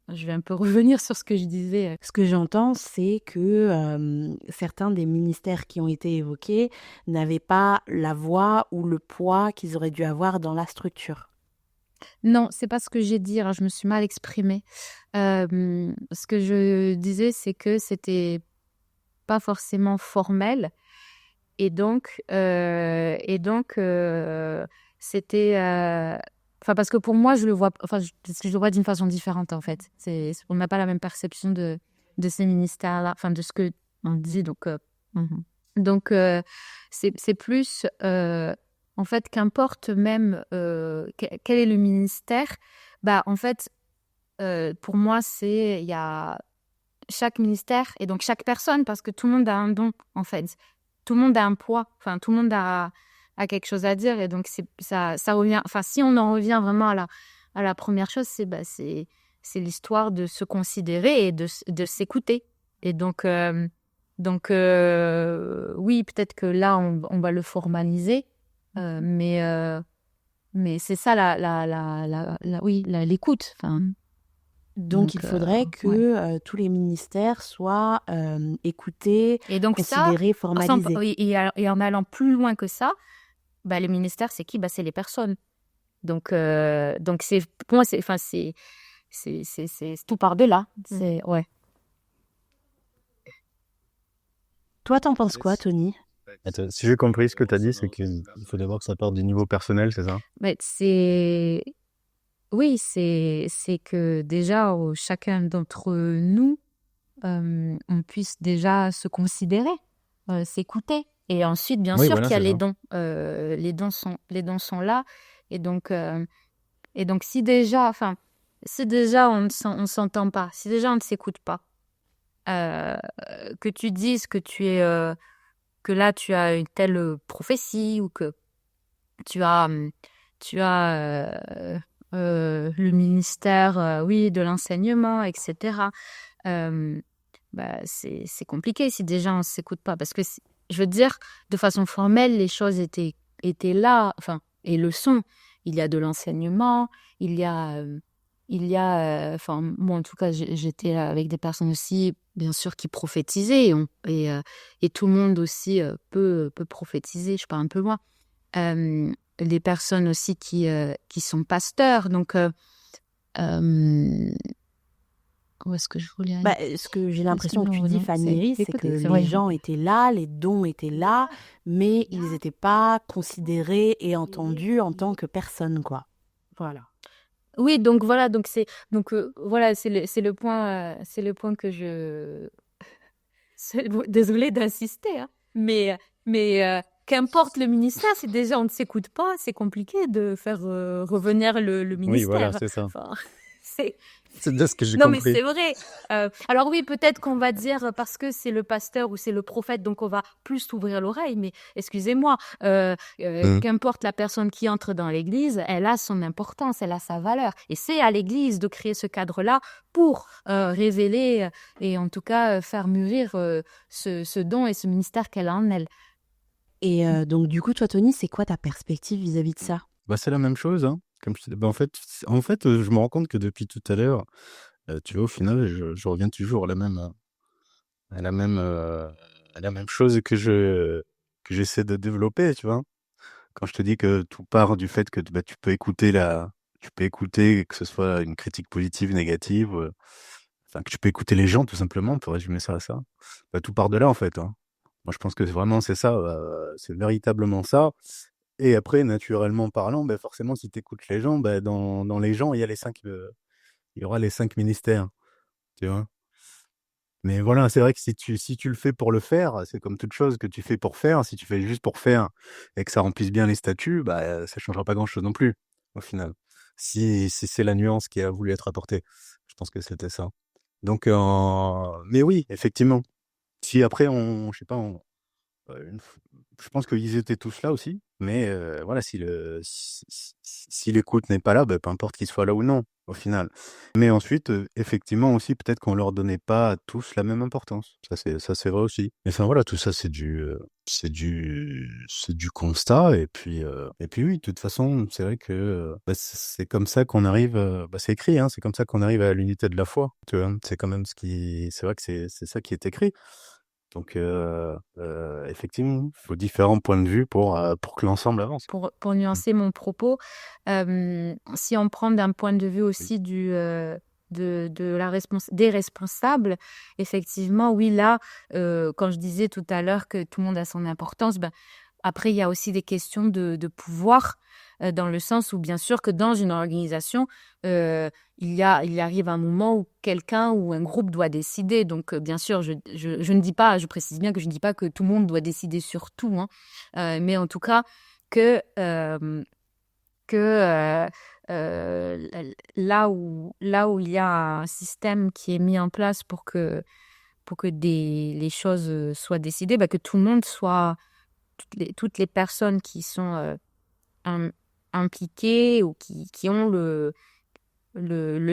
je vais un peu revenir sur ce que je disais. Ce que j'entends, c'est que certains des ministères qui ont été évoqués n'avaient pas la voix ou le poids qu'ils auraient dû avoir dans la structure. Non, c'est pas ce que j'ai dit. Alors, je me suis mal exprimée. Ce que je disais, c'est que c'était pas forcément formel, et donc c'était. Enfin, parce que pour moi, je le vois d'une façon différente, en fait. On n'a pas la même perception de ces ministères-là, enfin, de ce que on dit. Donc, c'est plus, en fait, qu'importe même quel est le ministère, en fait, pour moi, il y a chaque ministère et donc chaque personne, parce que tout le monde a un don, en fait. Tout le monde a un poids, enfin, tout le monde a quelque chose à dire, et donc ça revient, enfin, si on en revient vraiment à la première chose, c'est l'histoire de se considérer et de s'écouter. Et donc oui, peut-être que là on va le formaliser, mais c'est ça l'écoute, enfin. Donc il faudrait que tous les ministères soient écoutés, et donc considérés, formalisés. Et en allant plus loin que ça, les ministères, c'est qui ? C'est les personnes. Donc c'est, pour moi, tout part de là. Mm. Ouais. Toi, t'en penses quoi, Tony? Attends, si j'ai compris ce que tu as dit, c'est qu'il faut d'abord que ça parte du niveau personnel, c'est ça? Mais oui, c'est que déjà, chacun d'entre nous, on puisse déjà se considérer, s'écouter. Et ensuite, bien Oui, sûr voilà, qu'il y a c'est les ça. dons. Les dons sont là. Et donc, si déjà, on s'entend pas, si déjà on ne s'écoute pas, que tu dises que là tu as une telle prophétie ou que tu as le ministère, oui, de l'enseignement, etc. Euh, c'est compliqué si déjà on ne s'écoute pas. Parce que, je veux dire, de façon formelle, les choses étaient là, enfin, et le sont. Il y a de l'enseignement, enfin, moi en tout cas, j'étais avec des personnes aussi, bien sûr, qui prophétisaient, et tout le monde aussi peut prophétiser, je parle un peu loin. Les personnes aussi qui sont pasteurs, donc où est-ce que je voulais aller? Ce que j'ai Est-ce l'impression que tu non, dis, non, Fanny, c'est que écoutez, c'est les vrai. gens étaient là, les dons étaient là, mais ils n'étaient pas considérés et entendus en tant que personnes, quoi. Voilà. Oui, donc voilà, voilà, c'est le point que je. Désolée d'insister, hein, mais qu'importe le ministère, si déjà on ne s'écoute pas, c'est compliqué de faire revenir le Oui, voilà, ministère. c'est ça. Enfin, c'est. C'est bien ce que j'ai Non, mais compris. c'est vrai. Alors oui, peut-être qu'on va dire parce que c'est le pasteur ou c'est le prophète, donc on va plus s'ouvrir l'oreille. Mais excusez-moi, qu'importe la personne qui entre dans l'Église, elle a son importance, elle a sa valeur. Et c'est à l'Église de créer ce cadre-là pour révéler et en tout cas faire mûrir ce don et ce ministère qu'elle a en elle. Et donc, du coup, toi, Tony, c'est quoi ta perspective vis-à-vis de ça? Bah, c'est la même chose, hein. Comme je te en fait, je me rends compte que depuis tout à l'heure, tu vois, au final, je reviens toujours à la même, à la même chose que j'essaie de développer, tu vois? Quand je te dis que tout part du fait que, bah, tu peux écouter, que ce soit une critique positive, négative, enfin, que tu peux écouter les gens, tout simplement, on peut résumer ça à ça. Bah, tout part de là, en fait, hein. Moi, je pense que vraiment c'est ça, c'est véritablement ça. Et après, naturellement parlant, bah, forcément, si tu écoutes les gens, bah, dans les gens, il y a il y aura les 5 ministères, tu vois? Mais voilà, c'est vrai que si tu le fais pour le faire, c'est comme toute chose que tu fais pour faire. Si tu fais juste pour faire et que ça remplisse bien les statuts, bah, ça changera pas grand-chose non plus, au final. Si c'est la nuance qui a voulu être apportée. Je pense que c'était ça. Donc, mais oui, effectivement. Si après je sais pas, une f je pense qu'ils étaient tous là aussi, mais voilà, si l'écoute n'est pas là, bah, peu importe qu'ils soient là ou non, au final. Mais ensuite, effectivement aussi, peut-être qu'on leur donnait pas à tous la même importance. Ça c'est vrai aussi. Mais enfin voilà, tout ça c'est du constat et puis oui, de toute façon, c'est vrai que, bah, c'est comme ça qu'on arrive, bah, c'est écrit, hein, c'est comme ça qu'on arrive à l'unité de la foi, tu vois? C'est quand même c'est vrai que c'est ça qui est écrit. Donc, effectivement, il faut différents points de vue pour que l'ensemble avance. Pour nuancer mon propos, si on prend d'un point de vue aussi des responsables, effectivement, oui, là, quand je disais tout à l'heure que tout le monde a son importance, ben, après, il y a aussi des questions de pouvoir, dans le sens où, bien sûr, que dans une organisation, il arrive un moment où quelqu'un ou un groupe doit décider. Donc, bien sûr, je ne dis pas, je précise bien que je ne dis pas que tout le monde doit décider sur tout, hein, mais en tout cas, que, là où il y a un système qui est mis en place pour que les choses soient décidées, bah, que tout le monde soit, toutes les personnes qui sont impliquées ou qui ont le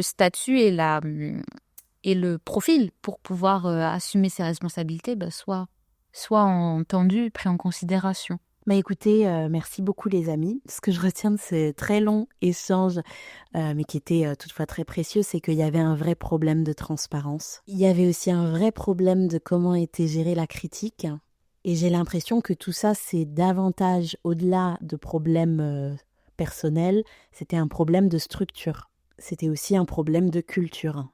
statut et le profil pour pouvoir assumer ces responsabilités, bah, soient entendues, pris en considération. Bah écoutez, merci beaucoup les amis. Ce que je retiens de ces très longs échanges, mais qui étaient toutefois très précieux, c'est qu'il y avait un vrai problème de transparence. Il y avait aussi un vrai problème de comment était gérée la critique. Et j'ai l'impression que tout ça, c'est davantage au-delà de problèmes personnels, c'était un problème de structure. c'était aussi un problème de culture.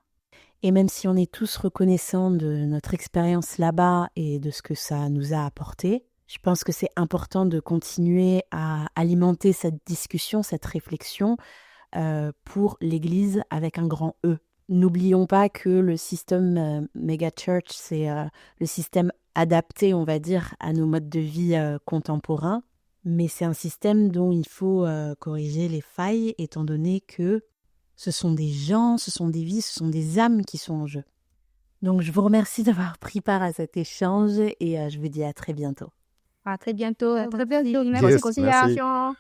Et même si on est tous reconnaissants de notre expérience là-bas et de ce que ça nous a apporté, je pense que c'est important de continuer à alimenter cette discussion, cette réflexion pour l'Église avec un grand E. N'oublions pas que le système Megachurch, c'est le système adapté, on va dire, à nos modes de vie contemporains, mais c'est un système dont il faut corriger les failles, étant donné que ce sont des gens, ce sont des vies, ce sont des âmes qui sont en jeu. Donc je vous remercie d'avoir pris part à cet échange et je vous dis à très bientôt. À très bientôt. À très bientôt. Merci. Merci. Yes, merci. Continuation.